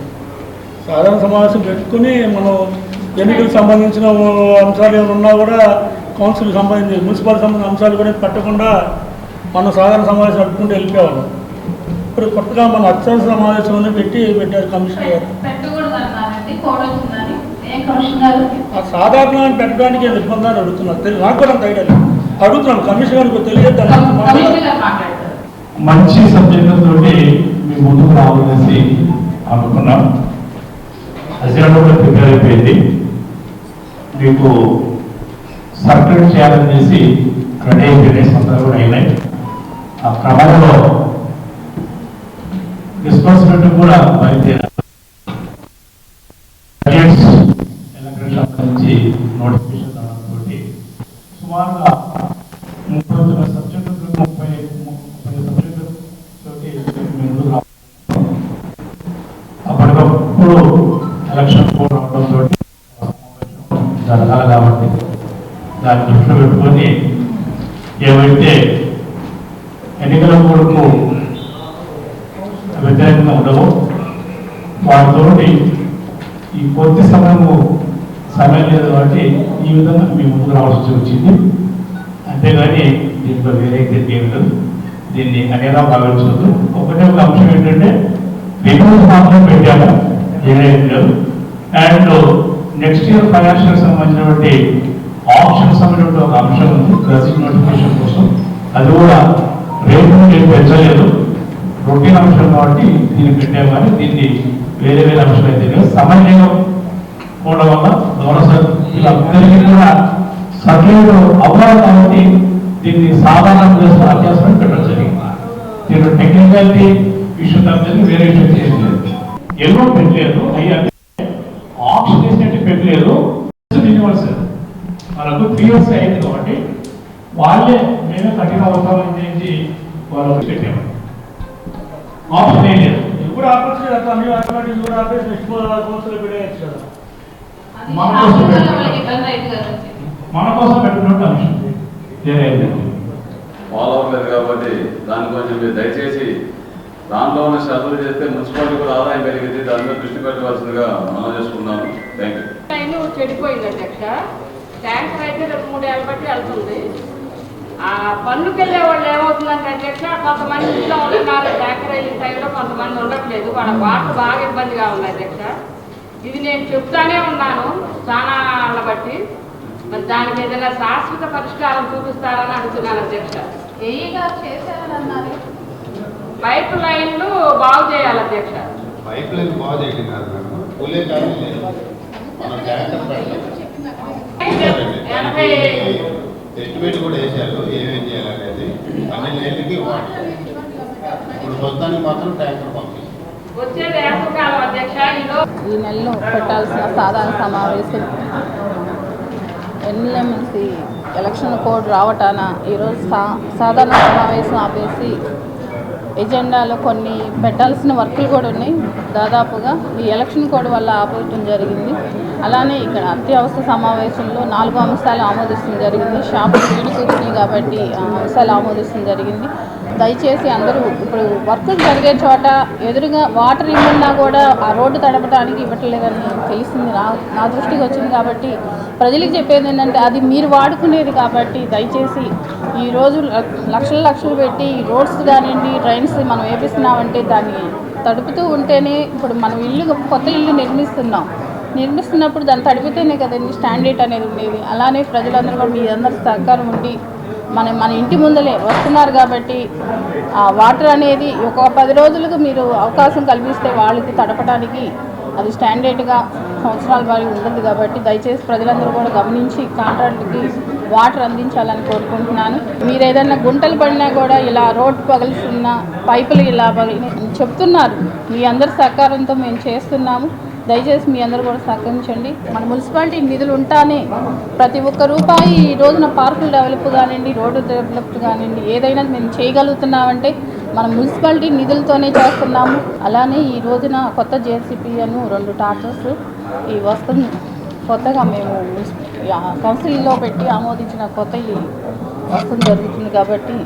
సాధారణ సమావేశం పెట్టుకుని మనం ఎన్నికలకు సంబంధించిన అంశాలు ఏమైనా ఉన్నా కూడా కౌన్సిల్కి సంబంధించి మున్సిపల్ సంబంధించిన అంశాలు కూడా పెట్టకుండా మనం సాధారణ సమావేశం పెట్టుకుంటూ వెళ్ళిపోవాలి. ఇప్పుడు కొత్తగా మన అత్యవసర సమావేశం పెట్టారు కమిషనర్ గారు. సాధారణ పెట్టడానికి ఇబ్బంది అడుగుతున్నారు. నాకు కూడా అంత ఐడియా లేదు. అడుగుతున్నాను కమిషనర్కి తెలియజేద్దాం.
మంచి సబ్జెక్టులతో మేము ముందుకు రావాలనేసి అనుకున్నాం. అజెండా కూడా ప్రిపేర్ అయిపోయింది. మీకు సర్క్యులేట్ చేయాలనేసి రెడీ అయిపోయినాయి, సంతకాలు కూడా అయినాయి. ఆ క్రమంలో రెస్పాన్సిబిలిటీ కూడా బయలుదేరాలి. నుంచి నోటిఫికేషన్ రావడంతో సుమారుగా 39 సబ్జెక్టులు 30 సబ్జెక్టులు తోటి ముందుకు అప్పటికప్పుడు ఎలక్షన్ కోడ్ రావడంతో జరగాలి కాబట్టి దాన్ని దృష్టిలో పెట్టుకొని ఏవైతే ఎన్నికల కోడ్కు వ్యతిరేకంగా ఉండవో వాటితో ఈ కొద్ది సమయం లేదు కాబట్టి ఈ విధంగా మేము ముందుకు రావాల్సి వచ్చింది. అంతేగాని దీంట్లో వేరే ఏమి దీన్ని అనేలా భావించవద్దు. ఒకటే ఒక అంశం ఏంటంటే రిపోర్ట్ మాత్రం పెట్టాము, ఏదైతే లేదు. అండ్ నెక్స్ట్ ఇయర్ ఫైనాన్షియల్ సంబంధించినటువంటి ఆప్షన్ సంబంధించిన ఒక అంశం ఉంది గజెట్ నోటిఫికేషన్ కోసం. అది కూడా రేపు నేను పెంచలేదు, రొటీన్ అంశం కాబట్టి దీన్ని పెట్టాము. కానీ దీన్ని వేరే వేరే అంశాలు అయితే లేదు. సమన్వయం కూడా వల్ల గౌరవ వీళ్ళందరికీ కూడా సర్టిఫికేట్ అవ్వాలి కాబట్టి దీన్ని సాధారణ చేస్తున్న అభ్యాసం పెట్టడం జరిగింది. దీంట్లో టెక్నికాలిటీ ఇష్యూ తప్పని వేరే ఇష్యూ చేయలేదు. ఎన్నో పెట్టలేదు, అయ్యా ఆప్షన్ చేసినట్టు పెట్టలేదు. మనకు 3 years అయింది కాబట్టి వాళ్ళే మేమే కఠిన అవుతామని చెప్పి వాళ్ళు పెట్టాము. ఆప్షన్ ఏం లేదు.
ఇప్పుడు ఆపర్చునిటీ అట్లా మీరు ఆటోమేటిక్ కూడా ఆపేసి నెక్స్ట్ కోర్సులో పెట్టేయచ్చు కదా.
మన కోసం పెట్టినట్టు అంశం
ఫాలో అవ్వలేదు కాబట్టి దాని కొంచెం మీరు దయచేసి దాంట్లో ఉన్న శ్రద్ధలు చేస్తే మున్సిపాలిటీ కూడా ఆదాయం పెరిగింది. దాని మీద దృష్టి పెట్టవలసిందిగా మనం చేసుకున్నాను. Thank you.
చెడిపోయింది అధ్యక్ష. ట్యాంకర్ అయితే 2-3 ఏళ్ళ బట్టి వెళ్తుంది. ఆ పన్నుకి వెళ్ళే వాళ్ళు ఏమవుతుందంటే అధ్యక్ష, కొంతమంది ఇంట్లో ఉంటున్నారు ట్యాంకర్ వెళ్ళిన టైంలో, కొంతమంది ఉండట్లేదు. వాళ్ళ వాటర్ బాగా ఇబ్బందిగా ఉంది అధ్యక్ష. ఇది నేను చెప్తానే ఉన్నాను చాలా వాళ్ళ బట్టి. మరి దానికి ఏదైనా శాశ్వత పరిష్కారం చూపిస్తారని అడుగుతున్నాను అధ్యక్ష. ఏఈ గారు చేశారని అన్నారు. పైప్ లైన్లు బాగు చేయాలి అధ్యక్ష.
పైప్ లైన్ బాగు చేయడం కాదు మేడం, కూలే కాదు లేదు. మన ట్యాంకర్ ఎస్టిమేట్ కూడా వేసారు ఏమేం చేయాలనేది. అన్ని లైన్లకి వాటర్ ఇప్పుడు ప్రస్తుతానికి మాత్రం ట్యాంకర్ పంపిస్తాం.
ఈ నెలలో పెట్టాల్సిన సాధారణ సమావేశం ఎన్ఎంసీ ఎలక్షన్ కోడ్ రావటాన ఈరోజు సాధారణ సమావేశం ఆపేసి ఎజెండాలో కొన్ని పెట్టాల్సిన వర్కులు కూడా ఉన్నాయి. దాదాపుగా ఈ ఎలక్షన్ కోడ్ వల్ల ఆపేయటం జరిగింది. అలానే ఇక్కడ అత్యవసర సమావేశంలో 4 అంశాలు ఆమోదించడం జరిగింది. షాపులు వేడుకొచ్చినాయి కాబట్టి ఆ అంశాలు ఆమోదించడం జరిగింది. దయచేసి అందరూ ఇప్పుడు వర్కులు జరిగే చోట ఎదురుగా వాటర్ ఇవ్వన్నా కూడా ఆ రోడ్డు తడపడానికి ఇవ్వట్లేదని తెలిసింది, నా దృష్టికి వచ్చింది. కాబట్టి ప్రజలకు చెప్పేది ఏంటంటే అది మీరు వాడుకునేది కాబట్టి దయచేసి ఈరోజు లక్షలు పెట్టి రోడ్స్ కానివ్వండి, డ్రైన్స్ మనం వేపిస్తున్నామంటే దాన్ని తడుపుతూ ఉంటేనే, ఇప్పుడు మనం కొత్త ఇల్లు నిర్మిస్తున్నప్పుడు దాన్ని తడిపితేనే కదండి స్టాండర్డ్ అనేది ఉండేది. అలానే ప్రజలందరూ కూడా మీ అందరి సహకారం ఉండి మన ఇంటి ముందలే వస్తున్నారు కాబట్టి ఆ వాటర్ అనేది ఒక 10 రోజులకు మీరు అవకాశం కల్పిస్తే వాళ్ళకి తడపడానికి అది స్టాండర్డ్గా సంవత్సరాల వారి ఉంటుంది. కాబట్టి దయచేసి ప్రజలందరూ కూడా గమనించి కాంట్రాక్ట్కి వాటర్ అందించాలని కోరుకుంటున్నాను. మీరు ఏదైనా గుంటలు పడినా కూడా ఇలా రోడ్ పగిలిస్తున్న పైపులు ఇలా చెప్తున్నారు, మీ అందరి సహకారంతో మేము చేస్తున్నాము. దయచేసి మీ అందరూ కూడా సహకరించండి. మన మున్సిపాలిటీ నిధులు ఉంటానే ప్రతి ఒక్క రూపాయి ఈ రోజున పార్కులు డెవలప్ కానివ్వండి, రోడ్డు డెవలప్ కానివ్వండి, ఏదైనా మేము చేయగలుగుతున్నామంటే మన మున్సిపాలిటీ నిధులతోనే చేస్తున్నాము. అలానే ఈ రోజున కొత్త జేసీపీ అను 2 ట్రాక్టర్స్ ఈ వస్తువును కొత్తగా మేము కౌన్సిల్లో పెట్టి ఆమోదించిన కొత్త ఈ వస్తువు జరుగుతుంది. కాబట్టి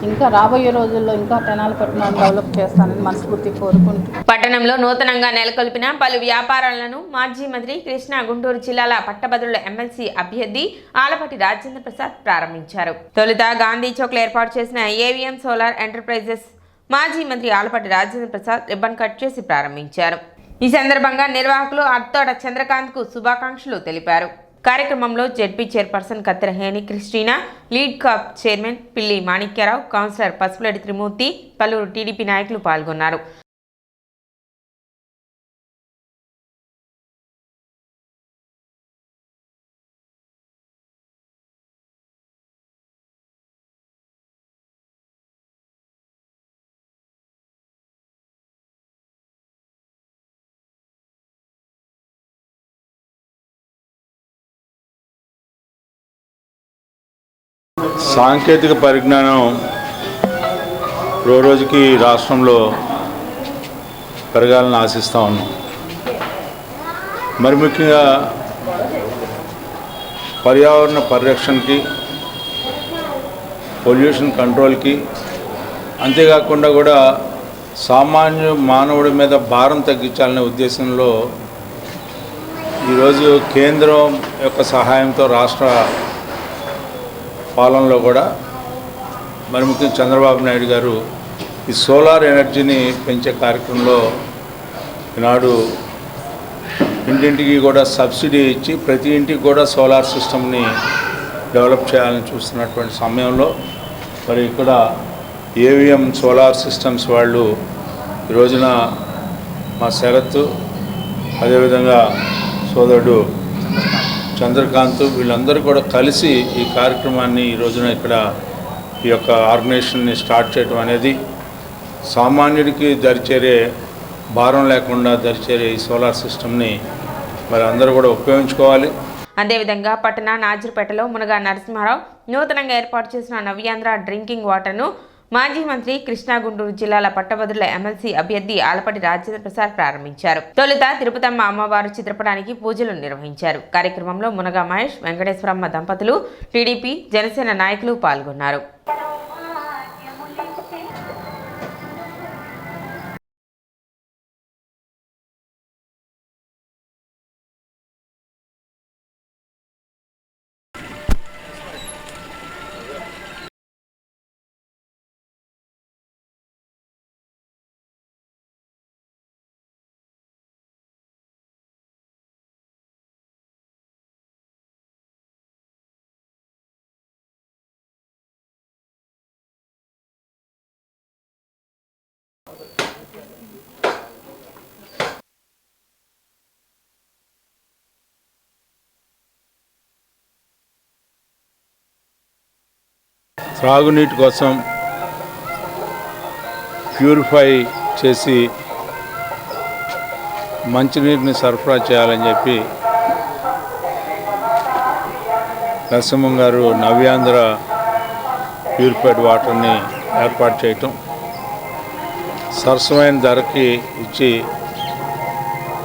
ఇంకా రాబోయే రోజుల్లో ఇంకా తెనాలి పట్టణాన్ని డెవలప్ చేస్తానని మనస్ఫూర్తి కోరుకుంటూ
పట్టణంలో నూతనంగా నెలకొల్పిన పలు వ్యాపారాలను మాజీ మంత్రి కృష్ణా గుంటూరు జిల్లాల పట్టభద్రుల ఎమ్మెల్సీ అభ్యర్థి ఆలపాటి రాజేంద్ర ప్రసాద్ ప్రారంభించారు. తొలుత గాంధీ చౌక్లో ఏర్పాటు చేసిన ఏవిఎం సోలార్ ఎంటర్ప్రైజెస్ మాజీ మంత్రి ఆలపాటి రాజేంద్ర ప్రసాద్ రిబ్బన్ కట్ చేసి ప్రారంభించారు. ఈ సందర్భంగా నిర్వాహకులు అత్తోట చంద్రకాంత్కు శుభాకాంక్షలు తెలిపారు. కార్యక్రమంలో జెడ్పీ చైర్పర్సన్ కత్తెర హేని క్రిస్టినా, లీడ్ కాప్ చైర్మన్ పిల్లి మాణిక్యరావు, కౌన్సిలర్ పసుపులెడి త్రిమూర్తి, పలువురు టీడీపీ నాయకులు పాల్గొన్నారు.
సాంకేతిక పరిజ్ఞానం రోజుకి రాష్ట్రంలో పెరగాలని ఆశిస్తూ ఉన్నాం. మరి ముఖ్యంగా పర్యావరణ పరిరక్షణకి, పొల్యూషన్ కంట్రోల్కి, అంతేకాకుండా కూడా సామాన్య మానవుడి మీద భారం తగ్గించాలనే ఉద్దేశంలో ఈరోజు కేంద్రం యొక్క సహాయంతో రాష్ట్ర పాలనలో కూడా మరి ముఖ్యంగా చంద్రబాబు నాయుడు గారు ఈ సోలార్ ఎనర్జీని పెంచే కార్యక్రమంలో ఈనాడు ఇంటింటికి కూడా సబ్సిడీ ఇచ్చి ప్రతి ఇంటికి కూడా సోలార్ సిస్టమ్ని డెవలప్ చేయాలని చూస్తున్నటువంటి సమయంలో మరి ఇక్కడ ఏవిఎం సోలార్ సిస్టమ్స్ వాళ్ళు ఈ రోజున మా శరత్, అదేవిధంగా సోదరుడు చంద్రకాంత్ వీళ్ళందరూ కూడా కలిసి ఈ కార్యక్రమాన్ని ఈ రోజున ఇక్కడ ఈ యొక్క ఆర్గనైజేషన్ని స్టార్ట్ చేయడం అనేది సామాన్యుడికి దరిచేరే భారం లేకుండా దరిచేరే ఈ సోలార్ సిస్టమ్ని మరి అందరూ కూడా ఉపయోగించుకోవాలి.
అదేవిధంగా పట్టణ నాజర్పేటలో మునగా నరసింహారావు నూతనంగా ఏర్పాటు చేసిన నవ్యాంధ్ర డ్రింకింగ్ వాటర్ను మాజీ మంత్రి కృష్ణా గుంటూరు జిల్లాల పట్టభద్రుల ఎమ్మెల్సీ అభ్యర్థి ఆలపాటి రాజేంద్ర ప్రసాద్ ప్రారంభించారు. తొలుత తిరుపతమ్మ అమ్మవారు చిత్రపటానికి పూజలు నిర్వహించారు. కార్యక్రమంలో మునగా మహేష్, వెంకటేశ్వరమ్మ దంపతులు, టీడీపీ, జనసేన నాయకులు పాల్గొన్నారు.
త్రాగునీటి కోసం ప్యూరిఫై చేసి మంచినీటిని సరఫరా చేయాలని చెప్పి నరసింహం గారు నవ్యాంధ్ర ప్యూరిఫైడ్ వాటర్ని ఏర్పాటు చేయటం, సరసమైన ధరకి ఇచ్చి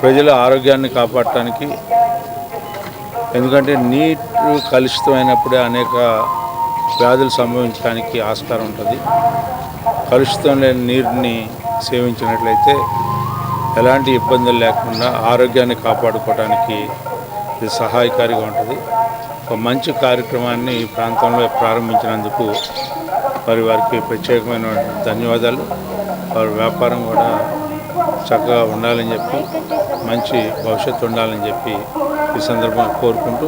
ప్రజల ఆరోగ్యాన్ని కాపాడటానికి. ఎందుకంటే నీరు కలుషితమైనప్పుడే అనేక వ్యాధులు సంభవించడానికి ఆస్కారం ఉంటుంది. కలుషితం లేని నీరుని సేవించినట్లయితే ఎలాంటి ఇబ్బందులు లేకుండా ఆరోగ్యాన్ని కాపాడుకోవడానికి ఇది సహాయకారిగా ఉంటుంది. ఒక మంచి కార్యక్రమాన్ని ఈ ప్రాంతంలో ప్రారంభించినందుకు మరి వారికి ప్రత్యేకమైన ధన్యవాదాలు. వారి వ్యాపారం కూడా చక్కగా ఉండాలని చెప్పి, మంచి భవిష్యత్తు ఉండాలని చెప్పి ఈ సందర్భంగా కోరుకుంటూ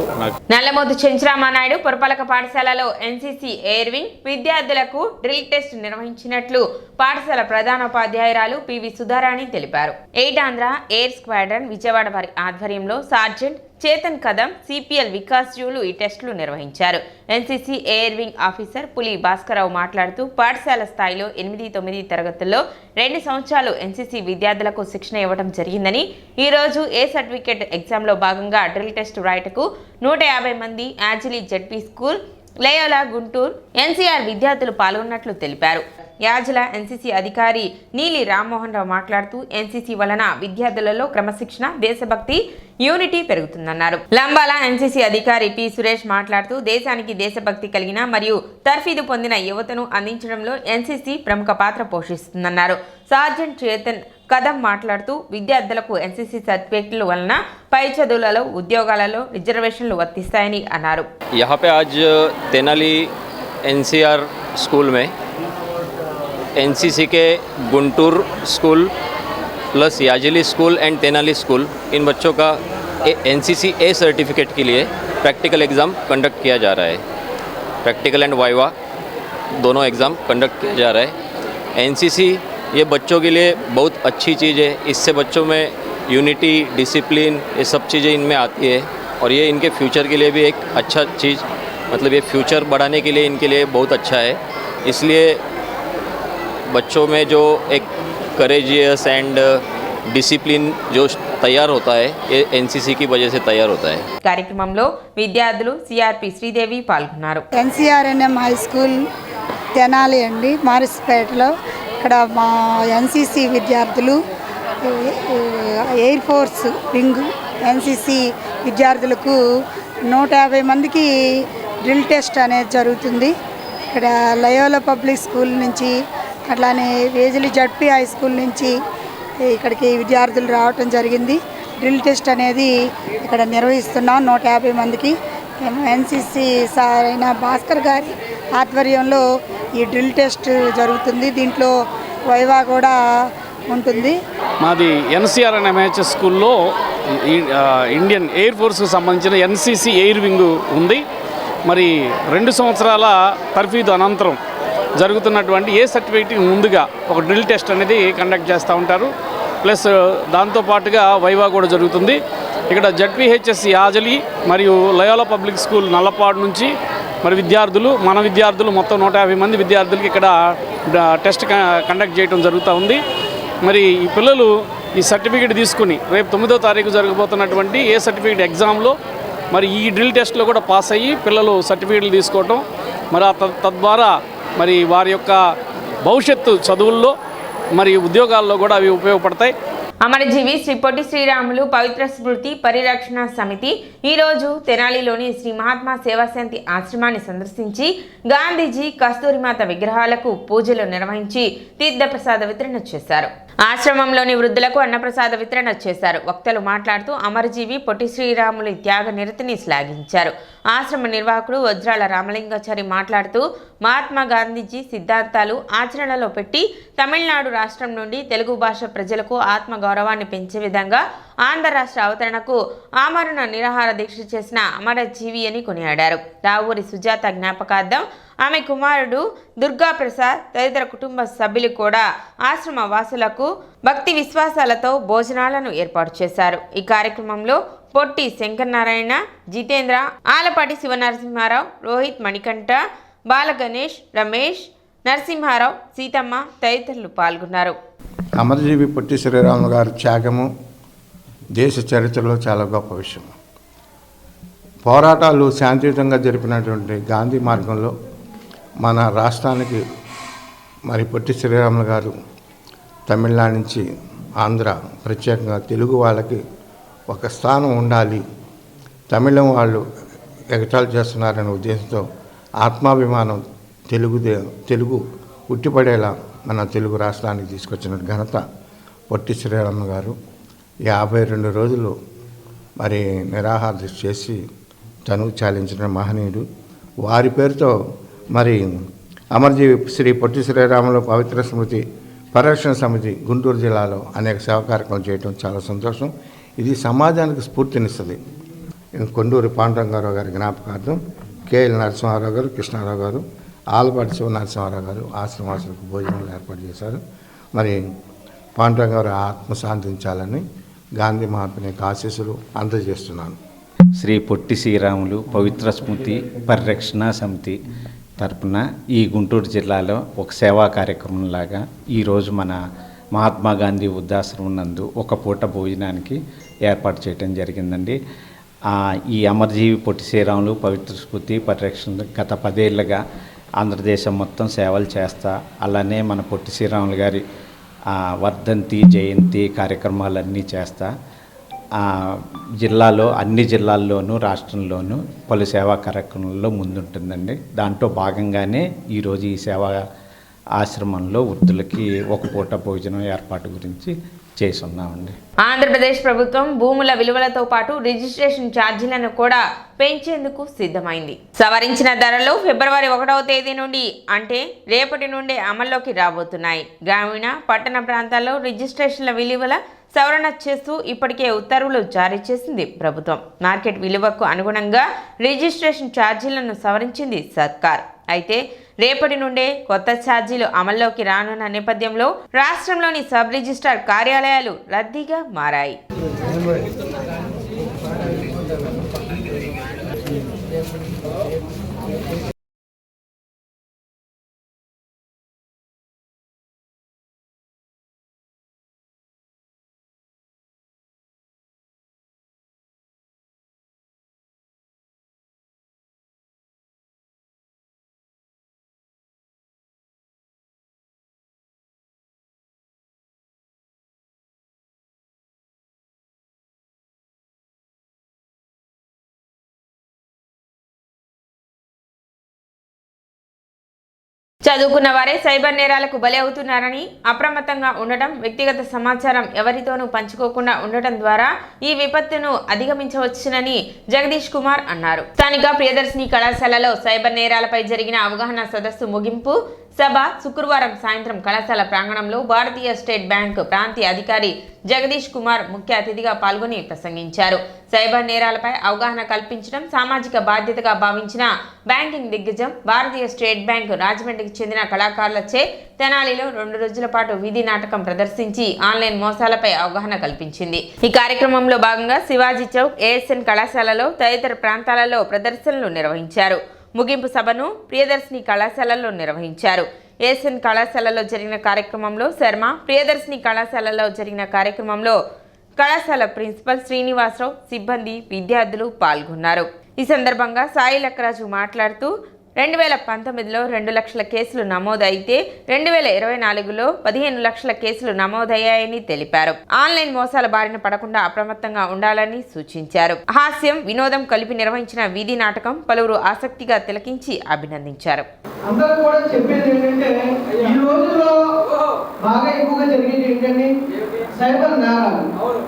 నల్లమోతు చెంచురామానాయుడు పురపాలక పాఠశాలలో ఎన్సీసీ ఎయిర్ వింగ్ విద్యార్థులకు డ్రిల్ టెస్ట్ నిర్వహించినట్లు పాఠశాల ప్రధానోపాధ్యాయురాలు పివి సుధారాణి తెలిపారు. 8 ఆంధ్ర ఎయిర్ స్క్వాడ్రన్ విజయవాడ వారి ఆధ్వర్యంలో సార్జెంట్ చేతన్ కదం, సిపిఎల్ వికాస్ జూలు ఈ టెస్టులు నిర్వహించారు. ఎన్సీసీ ఎయిర్ వింగ్ ఆఫీసర్ పులి భాస్కరరావు మాట్లాడుతూ పాఠశాల స్థాయిలో 8-9 తరగతుల్లో 2 సంవత్సరాలు ఎన్సీసీ విద్యార్థులకు శిక్షణ ఇవ్వడం జరిగిందని, ఈ రోజు ఏ సర్టిఫికేట్ ఎగ్జామ్లో భాగంగా డ్రిల్ టెస్ట్ రాయటకు 150 మంది యాజిలీ జెడ్పీ స్కూల్, లేయోలా గుంటూరు ఎన్సీఆర్ విద్యార్థులు పాల్గొన్నట్లు తెలిపారు. యాజల ఎన్సీసీ అధికారి నీలి రామ్మోహన్ రావు మాట్లాడుతూ ఎన్సీసీ వలన విద్యార్థులలో క్రమశిక్షణ, దేశభక్తి, యూనిటీ పెరుగుతుందన్నారు. లంబాల ఎన్సీసీ అధికారి పి సురేష్ మాట్లాడుతూ దేశానికి దేశభక్తి కలిగిన మరియు తర్ఫీదు పొందిన యువతను అందించడంలో ఎన్సీసీ ప్రముఖ పాత్ర పోషిస్తుందన్నారు. సార్జెంట్ చేతన్ కదం మాట్లాడుతూ విద్యార్థులకు ఎన్సీసీ సర్టిఫికేట్ల వలన పై చదువులలో, ఉద్యోగాలలో రిజర్వేషన్లు వర్తిస్తాయని అన్నారు.
यहाँ पे आज तेनाली एनसीआर स्कूल में एनसीसी के गुंटूर स्कूल प्लस याजिली स्कूल एंड तेनाली स्कूल इन बच्चों का एनसीसी ए सर्टिफिकेट के लिए प्रैक्टिकल एग्ज़ाम कंडक्ट किया जा रहा है. प्रैक्टिकल एंड वाइवा दोनों एग्ज़ाम कंडक्ट किया जा रहा है. एनसीसी ये बच्चों के लिए बहुत अच्छी चीज़ है. इससे बच्चों में यूनिटी, डिसिप्लिन ये सब चीज़ें इनमें आती है और ये इनके फ्यूचर के लिए भी एक अच्छा चीज़, मतलब ये फ्यूचर बढ़ाने के लिए इनके लिए बहुत अच्छा है. इसलिए बच्चों में जो एक करेजियस एंड डिसिप्लिन जो तैयार होता है ये एनसीसी की वजह से तैयार होता है।
కార్యక్రమంలో విద్యార్థులు సిఆర్పి శ్రీదేవి పాల్గొన్నారు.
ఎన్సీఆర్ఎన్ఎం హై స్కూల్ తెనాలి అండి, మారిస్పేటలో. ఇక్కడ మా ఎన్సీసీ విద్యార్థులు ఎయిర్ ఫోర్స్ వింగ్ ఎన్సీసీ విద్యార్థులకు 150 మందికి డ్రిల్ టెస్ట్ అనేది జరుగుతుంది. ఇక్కడ లయోలా పబ్లిక్ స్కూల్ నుంచి అట్లానే వేజలి జడ్పీ హై స్కూల్ నుంచి ఇక్కడికి విద్యార్థులు రావటం జరిగింది. డ్రిల్ టెస్ట్ అనేది ఇక్కడ నిర్వహిస్తున్నాం 150 మందికి. ఎన్సీసీ సార్ అయిన భాస్కర్ గారి ఆధ్వర్యంలో ఈ డ్రిల్ టెస్ట్ జరుగుతుంది. దీంట్లో వైవా కూడా ఉంటుంది.
మాది ఎన్సీఆర్ఎన్ఎంహెచ్ఎస్ స్కూల్లో ఇండియన్ ఎయిర్ ఫోర్స్కి సంబంధించిన ఎన్సీసీ ఎయిర్ వింగ్ ఉంది. మరి 2 సంవత్సరాల తర్ఫీదు అనంతరం జరుగుతున్నటువంటి ఏ సర్టిఫికేట్ ముందుగా ఒక డ్రిల్ టెస్ట్ అనేది కండక్ట్ చేస్తూ ఉంటారు. ప్లస్ దాంతోపాటుగా వైవా కూడా జరుగుతుంది. ఇక్కడ జడ్పీహెచ్ఎస్ యాజలి మరియు లయోలా పబ్లిక్ స్కూల్ నల్లపాడు నుంచి మరి మన విద్యార్థులు మొత్తం 150 మంది విద్యార్థులకి ఇక్కడ టెస్ట్ కండక్ట్ చేయడం జరుగుతూ ఉంది. మరి ఈ పిల్లలు ఈ సర్టిఫికేట్ తీసుకుని రేపు 9వ తారీఖు జరగబోతున్నటువంటి ఏ సర్టిఫికేట్ ఎగ్జామ్లో మరి ఈ డ్రిల్ టెస్ట్లో కూడా పాస్ అయ్యి పిల్లలు సర్టిఫికేట్లు తీసుకోవటం మరి తద్వారా మరి వారి యొక్క భవిష్యత్తు చదువుల్లో మరి ఉద్యోగాల్లో కూడా అవి ఉపయోగపడతాయి.
అమరజీవి శ్రీ పొట్టి శ్రీరాములు పవిత్ర స్మృతి పరిరక్షణ సమితి ఈరోజు తెనాలిలోని శ్రీ మహాత్మా సేవాశాంతి ఆశ్రమాన్ని సందర్శించి గాంధీజీ కస్తూరిమాత విగ్రహాలకు పూజలు నిర్వహించి తీర్థప్రసాద వితరణ చేశారు. ఆశ్రమంలోని వృద్ధులకు అన్నప్రసాద వితరణ చేశారు. వక్తలు మాట్లాడుతూ అమరజీవి పొట్టి శ్రీరాములు త్యాగ నిరతిని శ్లాఘించారు. ఆశ్రమ నిర్వాహకుడు వజ్రాల రామలింగాచారి మాట్లాడుతూ మహాత్మా గాంధీజీ సిద్ధాంతాలు ఆచరణలో పెట్టి తమిళనాడు రాష్ట్రం నుండి తెలుగు భాష ప్రజలకు ఆత్మగౌరవాన్ని పెంచే విధంగా ఆంధ్ర రాష్ట్ర అవతరణకు ఆమరణ నిరాహార దీక్ష చేసిన అమరజీవి అని కొనియాడారు. రావూరి సుజాత జ్ఞాపకార్థం ఆమె కుమారుడు దుర్గా ప్రసాద్ తదితర కుటుంబ సభ్యులు కూడా ఆశ్రమ వాసులకు భక్తి విశ్వాసాలతో భోజనాలను ఏర్పాటు చేశారు. ఈ కార్యక్రమంలో పొట్టి శంకరనారాయణ, జితేంద్ర, ఆలపాటి శివనరసింహారావు, రోహిత్ మణికంఠ, బాలగణేష్, రమేష్, నరసింహారావు, సీతమ్మ తదితరులు పాల్గొన్నారు.
అమరజీవి పొట్టి శ్రీరాములు గారి త్యాగము దేశ చరిత్రలో చాలా గొప్ప విషయం. పోరాటాలు శాంతియుతంగా జరిపినటువంటి గాంధీ మార్గంలో మన రాష్ట్రానికి మరి పొట్టి శ్రీరాములు గారు తమిళనాడు నుంచి ఆంధ్ర ప్రత్యేకంగా తెలుగు వాళ్ళకి ఒక స్థానం ఉండాలి, తమిళం వాళ్ళు ఎగతాళి చేస్తున్నారనే ఉద్దేశంతో ఆత్మాభిమానం తెలుగు ఉట్టిపడేలా మన తెలుగు రాష్ట్రానికి తీసుకొచ్చిన ఘనత పొట్టి శ్రీరాములు గారు. 52 రోజులు మరి నిరాహార దీక్ష చేసి తనువు చాలించిన మహనీయుడు. వారి పేరుతో మరి అమరజీవి శ్రీ పొట్టి శ్రీరాములు పవిత్ర స్మృతి పరిరక్షణ సమితి గుంటూరు జిల్లాలో అనేక సేవా కార్యక్రమాలు చేయడం చాలా సంతోషం. ఇది సమాజానికి స్ఫూర్తినిస్తుంది. కొండూరి పాండురంగారావు గారి జ్ఞాపకార్థం కేఎల్ నరసింహారావు గారు, కృష్ణారావు గారు, ఆలపాటి శివనరసింహారావు గారు ఆశ్రమాసులకు భోజనాలు ఏర్పాటు చేశారు. మరి పాండురంగారావు ఆత్మ శాంతించాలని గాంధీ మహాత్ముని యొక్క ఆశీస్సులు అందజేస్తున్నాను.
శ్రీ పొట్టి శ్రీరాములు పవిత్ర స్మృతి పరిరక్షణ సమితి తరపున ఈ గుంటూరు జిల్లాలో ఒక సేవా కార్యక్రమంలాగా ఈరోజు మన మహాత్మా గాంధీ వృద్ధాశ్రమం నందు ఒక పూట భోజనానికి ఏర్పాటు చేయడం జరిగిందండి. ఈ అమరజీవి పొట్టి శ్రీరాములు పవిత్ర స్మృతి పరిరక్షణ గత 10 ఏళ్ళుగా ఆంధ్రదేశం మొత్తం సేవలు చేస్తా, అలానే మన పొట్టి శ్రీరాములు గారి వర్ధంతి జయంతి కార్యక్రమాలన్నీ చేస్తా జిల్లాలో అన్ని జిల్లాల్లోనూ రాష్ట్రంలోనూ పలు సేవా కార్యక్రమాల్లో ముందుంటుందండి. దాంట్లో భాగంగానే ఈరోజు ఈ సేవా ఆశ్రమంలో వృద్ధులకి ఒక పూట భోజనం ఏర్పాటు గురించి చేస్తున్నామండి.
ఆంధ్రప్రదేశ్ ప్రభుత్వం భూముల విలువలతో పాటు రిజిస్ట్రేషన్ ఛార్జీలను కూడా పెంచేందుకు సిద్ధమైంది. సవరించిన ధరలు ఫిబ్రవరి 1వ తేదీ నుండి అంటే రేపటి నుండే అమల్లోకి రాబోతున్నాయి. గ్రామీణ పట్టణ ప్రాంతాల్లో రిజిస్ట్రేషన్ల విలువల సవరణ చేస్తూ ఇప్పటికే ఉత్తర్వులు జారీ చేసింది ప్రభుత్వం. మార్కెట్ విలువకు అనుగుణంగా రిజిస్ట్రేషన్ ఛార్జీలను సవరించింది సర్కార్. అయితే రేపటి నుండే కొత్త ఛార్జీలు అమల్లోకి రానున్న నేపథ్యంలో రాష్ట్రంలోని సబ్ రిజిస్ట్రార్ కార్యాలయాలు రద్దీగా మారాయి. చదువుకున్న వారే సైబర్ నేరాలకు బలి అవుతున్నారని, అప్రమత్తంగా ఉండటం, వ్యక్తిగత సమాచారం ఎవరితోనూ పంచుకోకుండా ఉండటం ద్వారా ఈ విపత్తును అధిగమించవచ్చునని జగదీష్ కుమార్ అన్నారు. స్థానిక ప్రియదర్శిని కళాశాలలో సైబర్ నేరాలపై జరిగిన అవగాహన సదస్సు ముగింపు సభ శుక్రవారం సాయంత్రం కళాశాల ప్రాంగణంలో భారతీయ స్టేట్ బ్యాంక్ ప్రాంతీయ అధికారి జగదీష్ కుమార్ ముఖ్య అతిథిగా పాల్గొని ప్రసంగించారు. సైబర్ నేరాలపై అవగాహన కల్పించడం సామాజిక బాధ్యతగా భావించిన బ్యాంకింగ్ దిగ్గజం భారతీయ స్టేట్ బ్యాంక్ రాజమండ్రికి చెందిన కళాకారులచే తెనాలిలో 2 రోజుల పాటు వీధి నాటకం ప్రదర్శించి ఆన్లైన్ మోసాలపై అవగాహన కల్పించింది. ఈ కార్యక్రమంలో భాగంగా శివాజీ చౌక్, ఏఎస్ఎన్ కళాశాలలో తదితర ప్రాంతాలలో ప్రదర్శనలు నిర్వహించారు. ముగింపు సభను ప్రియదర్శిని కళాశాలలో నిర్వహించారు. ఏఎస్ఎన్ కళాశాలలో జరిగిన కార్యక్రమంలో శర్మ, ప్రియదర్శిని కళాశాలలో జరిగిన కార్యక్రమంలో కళాశాల ప్రిన్సిపల్ శ్రీనివాసరావు, సిబ్బంది, విద్యార్థులు పాల్గొన్నారు. ఈ సందర్భంగా సాయి లక్కరాజు మాట్లాడుతూ 2019లో 2 లక్షల కేసులు నమోదైతే 2024లో 15 లక్షల కేసులు నమోదయ్యాయని తెలిపారు. ఆన్లైన్ మోసాల బారిన పడకుండా అప్రమత్తంగా ఉండాలని సూచించారు. హాస్యం, వినోదం కలిపి నిర్వహించిన వీధి నాటకం పలువురు ఆసక్తిగా తిలకించి అభినందించారు.
అందరూ కూడా చెప్పేది ఏంటంటే ఈ రోజుల్లో బాగా ఎక్కువగా జరిగేది ఏంటంటే సైబర్ నేరాలు.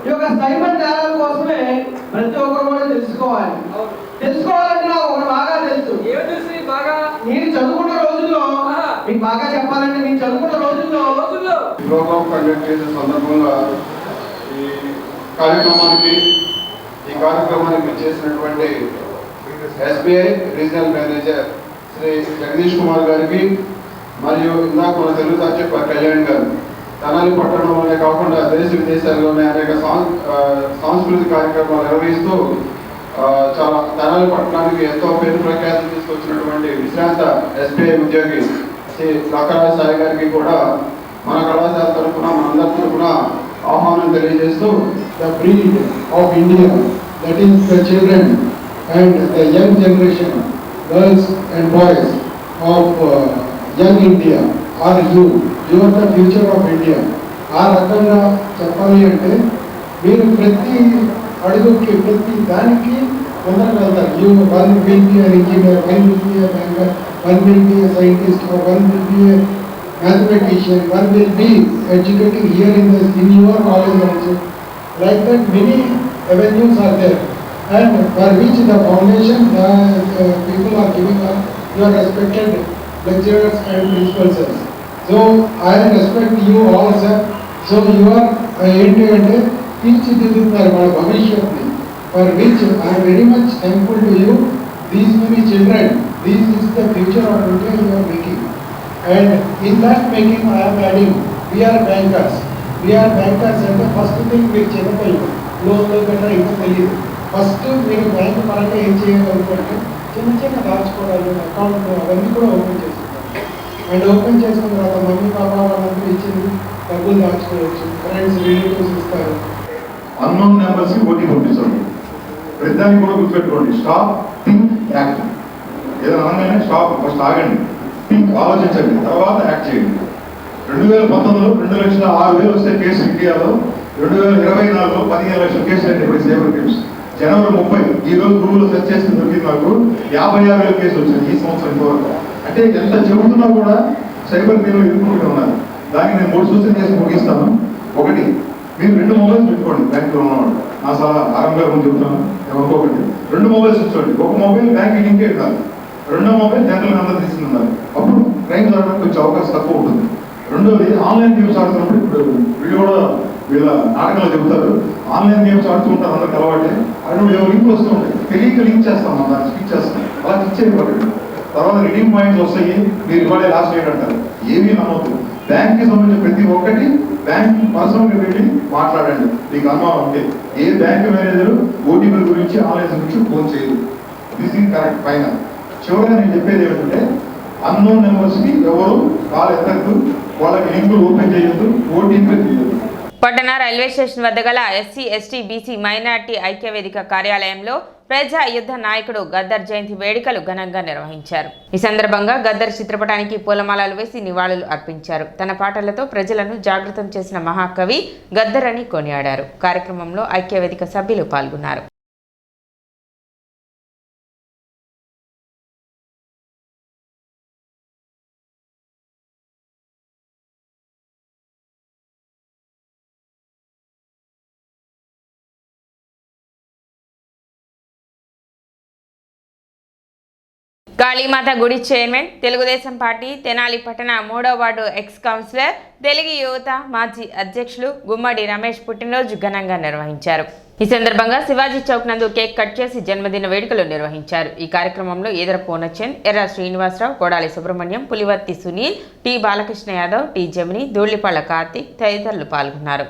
ఈ యొక్క సైబర్ నేరాల కోసమే ప్రతి ఒక్కరు కూడా తెలుసుకోవాలంటే నాకు ఒకటి బాగా తెలుసు. నేను చదువుకున్న రోజుల్లో మీకు బాగా చెప్పాలంటే నేను చదువుకున్న రోజుల్లో
ప్రోగ్రామ్ కండక్ట్ చేసే సందర్భంగా ఈ కార్యక్రమానికి చేసినటువంటి SBI regional manager Shri Jagadish Kumar గారికి మరియు ఇందాక మన తెలుగు చెప్పారు కళ్యాణ్ గారు, తెనాలి పట్టణంలోనే కాకుండా దేశ విదేశాల్లోనే అనేక సాంస్కృతిక కార్యక్రమాలు నిర్వహిస్తూ చాలా తెనాలి పట్టణానికి ఎంతో పేరు ప్రఖ్యాతి తీసుకొచ్చినటువంటి విశ్రాంత ఎస్బీఐ ఉద్యోగి శ్రీ లక్కరాజు సాయి గారికి కూడా మన కళాశాల తరఫున మనందరి తరఫున ఆహ్వానం తెలియజేస్తూ
the breed of India, that is the children and the young generation, girls and boys of young India are you are the future of India. ఆ రకంగా చెప్పాలి అంటే మీరు ప్రతి అడుగుకి ప్రతి దానికి ముందరకు వెళ్తారు. You one will be an engineer, one will be a banker, one will be a scientist, or one will be a mathematician, one will be educating here in your college also. Like that many avenues are there, and for which the foundation people are giving up your respected lecturers and principals. So I respect you all, sir. So you are end-to-end తీర్చిదిద్దుతున్నారు మన భవిష్యత్తుని, for which I am very much thankful to you. These many children, this is the future of India you are making, and in that making I am adding, we are bankers అంటే first thing మీరు చిన్నపిల్లలు లోన్లో గట్రా ఇంకా తెలియదు. First మీరు bank పరంగా ఏం చేయగలుగుతుంటే చిన్న దాచుకోవడాలు, అకౌంట్ అవన్నీ కూడా ఓపెన్ చేసుకుంటారు. అండ్ ఓపెన్ చేసుకున్న తర్వాత మమ్మీ పాప వాళ్ళందరూ ఇచ్చింది డబ్బులు దాచుకోవచ్చు, ఫ్రెండ్స్ రిలేటివ్స్ ఇస్తారు.
అన్నోన్ నెంబర్స్కి ఓటీ పంపించండి. ప్రతిదానికి కూడా గుర్తుపెట్టుకోండి, స్టాప్, థింక్, యాక్ట్. ఏదైనా అనగానే స్టాప్, ఫస్ట్ ఆగండి, థింక్, ఆలోచించండి, తర్వాత యాక్ట్ చేయండి. 2019లో 2,06,000 వస్తే కేసు ఇండియాలో, 2024లో 15 లక్షల కేసులు అండి ఇప్పుడు సైబర్ క్రైమ్స్. జనవరి 30 ఈ రోజు గూగుల్లో సెర్చ్ చేసి దొరికింది నాకు 56,000 కేసులు వచ్చాయి ఈ సంవత్సరం ఇంతవరకు. అంటే ఎంత చెబుతున్నా కూడా సైబర్ క్రైమ్లో ఇరుక్కుంటూ ఉన్నారు. దానికి నేను 3 సూచనలు చేసి ముగిస్తాను. ఒకటి, మీరు 2 మొబైల్స్ పెట్టుకోండి బ్యాంకులో ఉన్నవాడు. నా సలహా ఆరంభంగా చెబుతున్నాను, ఎవరికొకటి 2 మొబైల్స్ ఇచ్చుకోండి. ఒక మొబైల్ బ్యాంక్ లింకే కాదు, 2వ మొబైల్ జనరల్ నెంబర్ తీసుకున్నారు. అప్పుడు క్రైమ్ జరగడానికి కొంచెం అవకాశం తక్కువ ఉంటుంది. రెండోది, ఆన్లైన్ గేమ్స్ ఆడుతున్నప్పుడు ఇప్పుడు వీళ్ళు కూడా వీళ్ళ నాటకాలు చెబుతారు, ఆన్లైన్ గేమ్స్ ఆడుతూ ఉంటారు, అందరికి అలవాటే. అటువంటి లింక్లు వస్తూ ఉంటాయి, తెలియక లింక్ చేస్తాం, మనం దాన్ని స్కిప్ చేస్తాం. అలా క్లిక్ చేయకూడదు. తర్వాత రిడీమ్ పాయింట్స్ వస్తాయి, మీరు ఇవాళే లాస్ట్ డేట్ అంటారు, ఏమీ నమ్మవద్దు. బ్యాంక్కి సంబంధించిన ప్రతి ఒక్కటి బ్యాంక్ పర్సనల్గా వెళ్ళి మాట్లాడండి. మీకు అనుమానం ఉంటే ఏ బ్యాంక్ మేనేజర్ ఓటీపీ గురించి ఆన్లైన్ గురించి ఫోన్ చేయదు. This is correct. పైన చివరిగా నేను చెప్పేది ఏమిటంటే, అన్నోన్ నెంబర్స్కి ఎవరు కాల్ ఎత్తద్దు, వాళ్ళకి లింకులు ఓపెన్ చేయొద్దు, ఓటీపీ తీయద్దు.
పట్టణ రైల్వే స్టేషన్ వద్ద గల ఎస్సీ, ఎస్టీ, బీసీ, మైనార్టీ ఐక్యవేదిక కార్యాలయంలో ప్రజా యుద్ధ నాయకుడు గద్దర్ జయంతి వేడుకలు ఘనంగా నిర్వహించారు. ఈ సందర్భంగా గద్దర్ చిత్రపటానికి పూలమాలలు వేసి నివాళులు అర్పించారు. తన పాటలతో ప్రజలను జాగృతం చేసిన మహాకవి గద్దర్ అని కొనియాడారు. కార్యక్రమంలో ఐక్యవేదిక సభ్యులు పాల్గొన్నారు. కాళీమాత గుడి చైర్మన్, తెలుగుదేశం పార్టీ తెనాలి పట్టణ 3వ వార్డు ఎక్స్ కౌన్సిలర్, తెలుగు యువత మాజీ అధ్యక్షులు గుమ్మడి రమేష్ పుట్టినరోజు ఘనంగా నిర్వహించారు. ఈ సందర్భంగా శివాజీ చౌక్ నందు కేక్ కట్ చేసి జన్మదిన వేడుకలు నిర్వహించారు. ఈ కార్యక్రమంలో ఈదర పూర్ణచంద్, ఎర్ర శ్రీనివాసరావు, కొడాలి సుబ్రహ్మణ్యం, పులివర్తి సునీల్, టి బాలకృష్ణ యాదవ్, టి జమిని, ధూళిపాళ్ల కార్తీక్ తదితరులు పాల్గొన్నారు.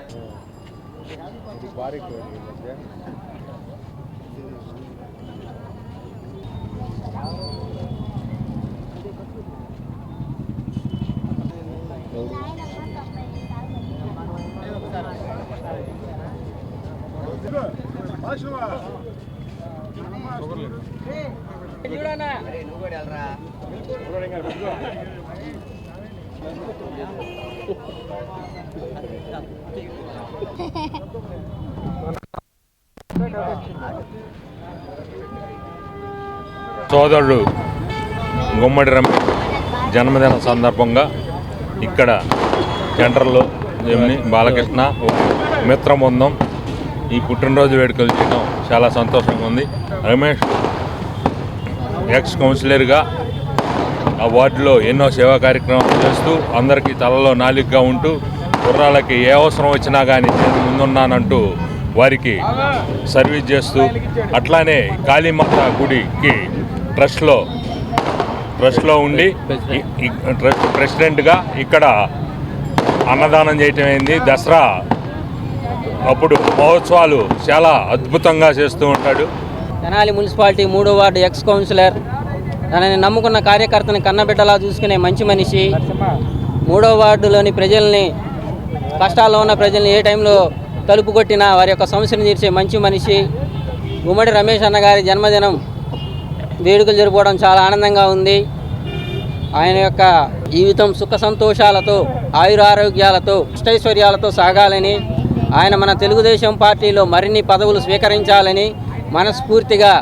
సోదరుడు గుమ్మడి రమేష్ జన్మదిన సందర్భంగా ఇక్కడ సెంటర్లో బాలకృష్ణ మిత్రబృందం ఈ పుట్టినరోజు వేడుకలు చేయడం చాలా సంతోషంగా ఉంది. రమేష్ ఎక్స్ కౌన్సిలర్గా ఆ వార్డులో ఎన్నో సేవా కార్యక్రమాలు చేస్తూ అందరికీ తలలో నాలుగుగా ఉంటూ కుర్రాళ్ళకి ఏ అవసరం వచ్చినా కానీ నేను ముందున్నానంటూ వారికి సర్వీస్ చేస్తూ, అట్లానే కాళీమాత గుడికి ట్రస్ట్లో ఉండి ట్రస్ట్ ప్రెసిడెంట్గా ఇక్కడ అన్నదానం చేయటం అయింది. దసరా అప్పుడు మహోత్సవాలు చాలా అద్భుతంగా చేస్తూ ఉంటాడు.
తెనాలి మున్సిపాలిటీ 3వ వార్డు ఎక్స్ కౌన్సిలర్, తనని నమ్ముకున్న కార్యకర్తని కన్నబిడ్డలా చూసుకునే మంచి మనిషి, 3వ వార్డులోని ప్రజల్ని, కష్టాల్లో ఉన్న ప్రజల్ని ఏ టైంలో తలుపు కొట్టినా వారి యొక్క సమస్యను తీర్చే మంచి మనిషి. గుమ్మడి రమేష్ అన్నగారి జన్మదినం వేడుకలు జరుపుకోవడం చాలా ఆనందంగా ఉంది. ఆయన యొక్క జీవితం సుఖ సంతోషాలతో, ఆయురారోగ్యాలతో, అష్టైశ్వర్యాలతో సాగాలని, ఆయన మన తెలుగుదేశం పార్టీలో మరిన్ని పదవులు స్వీకరించాలని మనస్ఫూర్తిగా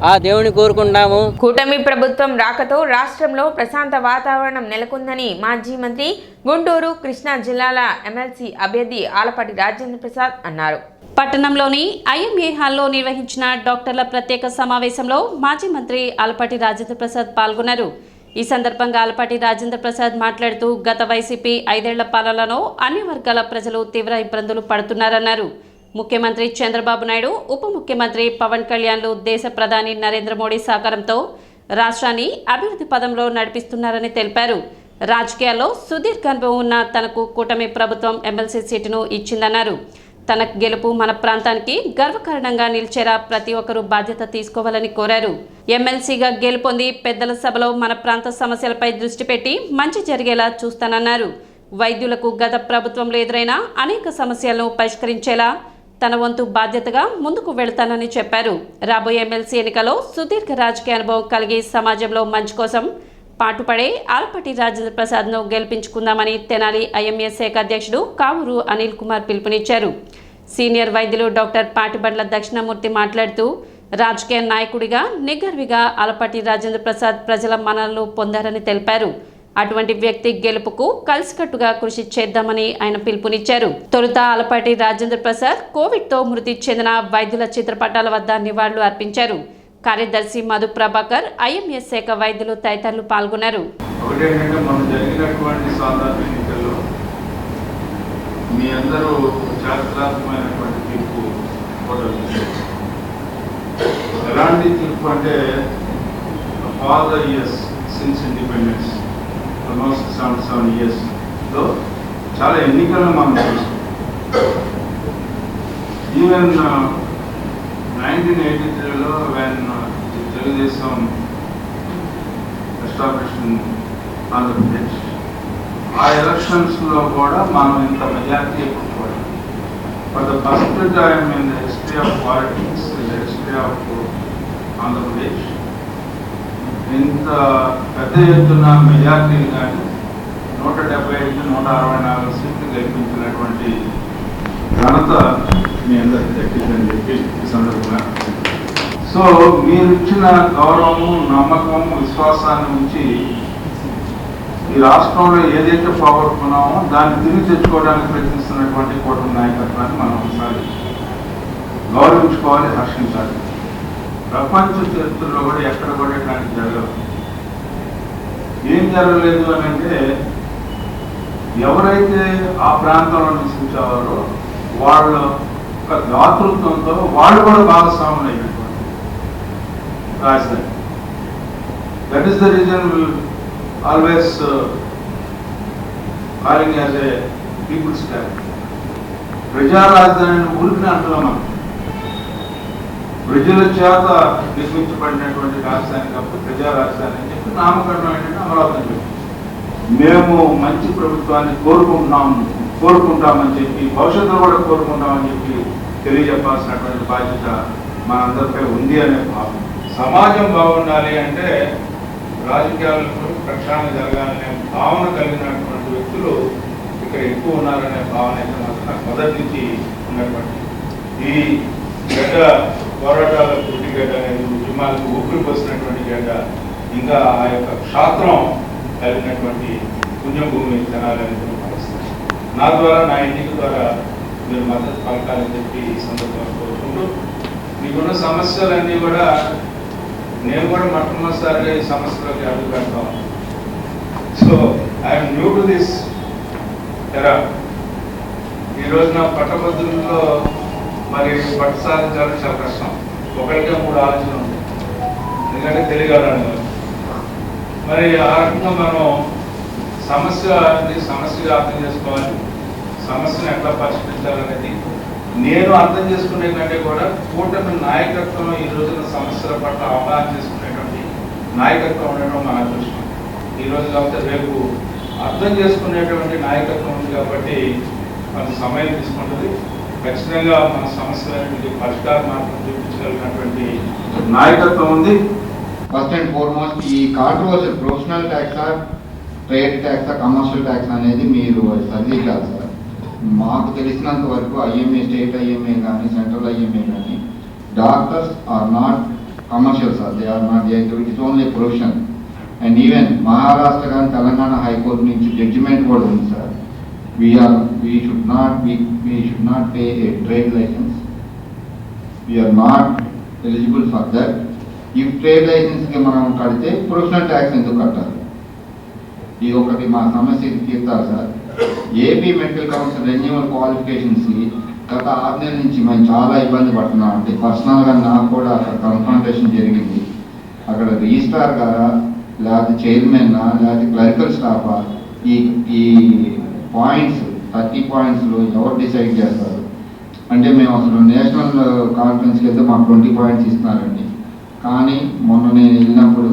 ఆ దేవుని కోరుకుంటాము.
కూటమి ప్రభుత్వం రాకతో రాష్ట్రంలో ప్రశాంత వాతావరణం నెలకొందని మాజీ మంత్రి, గుంటూరు కృష్ణా జిల్లాల ఎమ్మెల్సీ అభ్యర్థి ఆలపాటి రాజేంద్ర ప్రసాద్ అన్నారు.
పట్టణంలోని ఐఎంఏ హాల్లో నిర్వహించిన డాక్టర్ల ప్రత్యేక సమావేశంలో మాజీ మంత్రి ఆలపాటి రాజేంద్ర ప్రసాద్ పాల్గొన్నారు. ఈ సందర్భంగా ఆలపాటి రాజేంద్ర ప్రసాద్ మాట్లాడుతూ గత వైసీపీ 5 ఏళ్ల పాలనలో అన్ని వర్గాల ప్రజలు తీవ్ర ఇబ్బందులు పడుతున్నారన్నారు. ముఖ్యమంత్రి చంద్రబాబు నాయుడు, ఉప ముఖ్యమంత్రి పవన్ కళ్యాణ్లు దేశ ప్రధాని నరేంద్ర మోడీ సహకారంతో రాష్ట్రాన్ని అభివృద్ధి పదంలో నడిపిస్తున్నారని తెలిపారు. రాజకీయాల్లో సుదీర్ఘ అనుభవం ఉన్న తనకు కూటమి ప్రభుత్వం ఎమ్మెల్సీ సీటును ఇచ్చిందన్నారు. తన గెలుపు మన ప్రాంతానికి గర్వకారణంగా నిలిచేలా ప్రతి ఒక్కరూ బాధ్యత తీసుకోవాలని కోరారు. ఎమ్మెల్సీగా గెలుపొంది పెద్దల సభలో మన ప్రాంత సమస్యలపై దృష్టి పెట్టి మంచి జరిగేలా చూస్తానన్నారు. వైద్యులకు గత ప్రభుత్వంలో ఎదురైన అనేక సమస్యలను పరిష్కరించేలా తన వంతు బాధ్యతగా ముందుకు వెళ్తానని చెప్పారు. రాబోయే ఎమ్మెల్సీ ఎన్నికలో సుదీర్ఘ రాజకీయ అనుభవం కలిగి సమాజంలో మంచి కోసం పాటుపడే ఆలపాటి రాజేంద్ర ప్రసాద్ను గెలిపించుకుందామని తెనాలి ఐఎంఏ శాఖ అధ్యక్షుడు కావూరు అనిల్ కుమార్ పిలుపునిచ్చారు. సీనియర్ వైద్యులు డాక్టర్ పాటిబండ్ల దక్షిణామూర్తి మాట్లాడుతూ రాజకీయ నాయకుడిగా నిగర్విగా ఆలపాటి రాజేంద్ర ప్రసాద్ ప్రజల మన్ననలు పొందారని తెలిపారు. అటువంటి వ్యక్తి గెలుపుకు కలిసికట్టుగా కృషి చేద్దామని ఆయన పిలుపునిచ్చారు. తొలుత ఆలపాటి రాజేంద్ర ప్రసాద్ కోవిడ్తో మృతి చెందిన వైద్యుల చిత్రపటాల వద్ద నివాళులు అర్పించారు. కార్యదర్శి మధు ప్రభాకర్, ఐఎంఏ శాఖ వైద్యులు తదితరులు పాల్గొన్నారు.
ఒకటేంటంటే మనం జరిగినటువంటి సాధారణ ఎన్నికల్లో మీ అందరూ చారిత్రాత్మకమైనటువంటి తీర్పు ఎలాంటి తీర్పు అంటే all the years since independence almost 77 yearsలో చాలా ఎన్నికలను మనం చూస్తాం. ఈవెన్ 1983లో వెన్ తెలుగుదేశం ఎస్టాబ్లిష్డ్ ఆంధ్రప్రదేశ్, ఆ ఎలక్షన్స్లో కూడా మనం ఇంత మెజారిటీ ఎప్పుడు చూడాలి. For the first time in the history of politics, in the history of Andhra Pradesh ఇంత పెద్ద ఎత్తున మెజారిటీలు కానీ 175-164 సీట్లు గెలిపించినటువంటి ఘనత మీ అందరికీ దక్కిందని చెప్పి ఈ సందర్భంగా. సో మీరు ఇచ్చిన గౌరవము, నమ్మకం, విశ్వాసాన్ని ఉంచి ఈ రాష్ట్రంలో ఏదైతే పోగొట్టుకున్నామో దాన్ని తిరిగి తెచ్చుకోవడానికి ప్రయత్నిస్తున్నటువంటి కూటమి నాయకత్వాన్ని మనం ఒకసారి గౌరవించుకోవాలి, హర్షించాలి. ప్రపంచ చరిత్రలో కూడా ఎక్కడ కూడా ఇట్లాంటి జరగదు. ఏం జరగలేదు అని అంటే ఎవరైతే ఆ ప్రాంతంలో నివసించేవారో వాళ్ళ ఒక దాతృత్వంతో వాళ్ళు కూడా భాగస్వాములు అయినటువంటి రాజధాని. That is the reason always calling as a peoples capital. ప్రజా రాజధాని ఊరికి అంటున్నాం మనం. ప్రజల చేత నిర్మించబడినటువంటి రాజధాని కాబట్టి ప్రజా రాజధాని అని చెప్పి నామకరణం ఏంటంటే అమరావతి. మేము మంచి ప్రభుత్వాన్ని కోరుకుంటామని చెప్పి భవిష్యత్తులో కూడా కోరుకుంటామని చెప్పి తెలియజెప్పాల్సినటువంటి బాధ్యత మనందరిపై ఉంది అనే భావం. సమాజం బాగుండాలి అంటే రాజకీయాలకు ప్రక్షాళన జరగాలనే భావన కలిగినటువంటి వ్యక్తులు ఇక్కడ ఎక్కువ ఉన్నారనే భావన అయితే మాత్రం నాకు మొదటి నుంచి ఉన్నటువంటి ఈ గడ్డ పోరాటాల పుట్టిగడ్డ అనేది ఉద్యమాలకు ఊపిరి పోసినటువంటి గడ్డ, ఇంకా ఆ యొక్క క్షాత్రం కలిగినటువంటి పుణ్యభూమి తెనాలని భావిస్తాను. నా ద్వారా, నా ఎన్నిక ద్వారా మీరు మద్దతు పలకాలని చెప్పి ఈ సందర్భంగా కోరుకుంటూ, మీకున్న సమస్యలన్నీ కూడా నేను కూడా మొట్టమొదటిసారిగా ఈ సమస్యలోకి అడుగు పెడతాం. So I'm new to this era. ఈ రోజున పట్టభద్రుల్లో మరి పట్టు సాధించాలని చాలా కష్టం. ఒకరికే 3 ఆలోచనలు ఉంటాయి, ఎందుకంటే తెలియగలను. మరి ఆ రకంగా మనం సమస్యగా అర్థం చేసుకోవాలి, సమస్యను ఎట్లా పరిష్కరించాలనేది నేను అర్థం చేసుకునే కంటే కూడా కూటమి నాయకత్వం ఈ రోజున సమస్యల పట్ల అవగాహన చేసుకునేటువంటి నాయకత్వం ఉండడం మన అదృష్టం. ఈ రోజు కాబట్టి రేపు అర్థం చేసుకునేటువంటి నాయకత్వం ఉంది కాబట్టి కొంత సమయం తీసుకుంటుంది. ఖచ్చితంగా మన సమస్యలన్నింటికి పరిష్కార మార్గం చూపించగలిగినటువంటి నాయకత్వం ఉంది.
ఫస్ట్ అండ్ ఫార్మోస్ట్ ఈ కాంట్రవర్షియల్ ప్రొఫెషనల్ ట్యాక్సా, ట్రేడ్ ట్యాక్సా, కమర్షియల్ ట్యాక్స్ అనేది మీరు సరిదిద్దాలి సార్. మాకు తెలిసినంత వరకు ఐఎంఏ, స్టేట్ ఐఎంఏ కానీ సెంట్రల్ ఐఎంఏ కానీ doctors are not commercial sir. They are not, it is only profession. And even Maharashtra కానీ తెలంగాణ హైకోర్టు నుంచి జడ్జిమెంట్ కూడా ఉంది sir. we should not pay a trade license. We are not eligible for that. If trade license కి మనం కడితే professional tax ఎందుకు కట్టాలి? ఇది ఒకటి మా సమస్య తీర్చాలి sir. AP medical council renewal క్వాలిఫికేషన్స్కి గత 6 నెలల నుంచి మేము చాలా ఇబ్బంది పడుతున్నాం. అంటే పర్సనల్గా నాకు కూడా అక్కడ కన్ఫ్రంటేషన్ జరిగింది. అక్కడ రిజిస్ట్రార్ గారా, లేకపోతే చైర్మన్నా, లేకపోతే క్లరికల్ స్టాఫా, ఈ పాయింట్స్ 30 పాయింట్స్లో ఎవరు డిసైడ్ చేస్తారు? అంటే మేము అసలు నేషనల్ కాన్ఫరెన్స్కి వెళ్తే మాకు 20 పాయింట్స్ ఇస్తున్నారండి. కానీ మొన్న నేను వెళ్ళినప్పుడు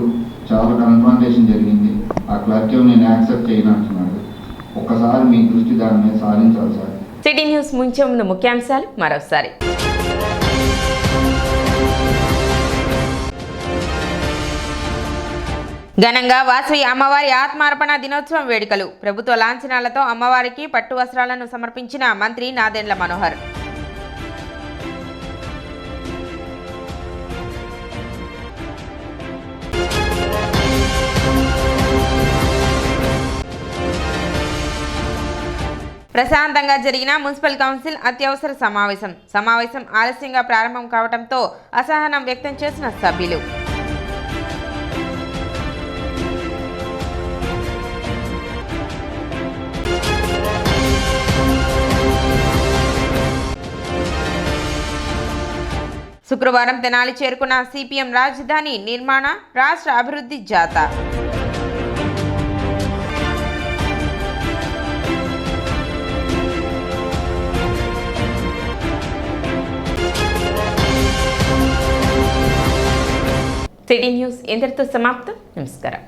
చాలా కన్ఫ్రంటేషన్ జరిగింది. ఆ క్లర్క్ నేను యాక్సెప్ట్ చేయనంటున్నాడు. ఒక్కసారి మీ దృష్టి దాని మీద సాధించాలి సార్.
సిటీ న్యూస్ ముంచే ముందు ముఖ్యాంశాలు మరోసారి. ఘనంగా వాసవి అమ్మవారి ఆత్మార్పణ దినోత్సవం వేడుకలు. ప్రభుత్వ లాంఛనాలతో అమ్మవారికి పట్టు వస్త్రాలను సమర్పించిన మంత్రి నాదెండ్ల మనోహర్. ప్రశాంతంగా జరిగిన మున్సిపల్ కౌన్సిల్ అత్యవసర సమావేశం ఆలస్యంగా ప్రారంభం కావడంతో అసహనం వ్యక్తం చేసిన సభ్యులు. శుక్రవారం తెనాలి చేరుకున్న సిపిఎం రాజధాని నిర్మాణ రాష్ట్ర అభివృద్ధి జాథా. సిటీ న్యూస్ ఇంతటితో సమాప్తం. నమస్కారం.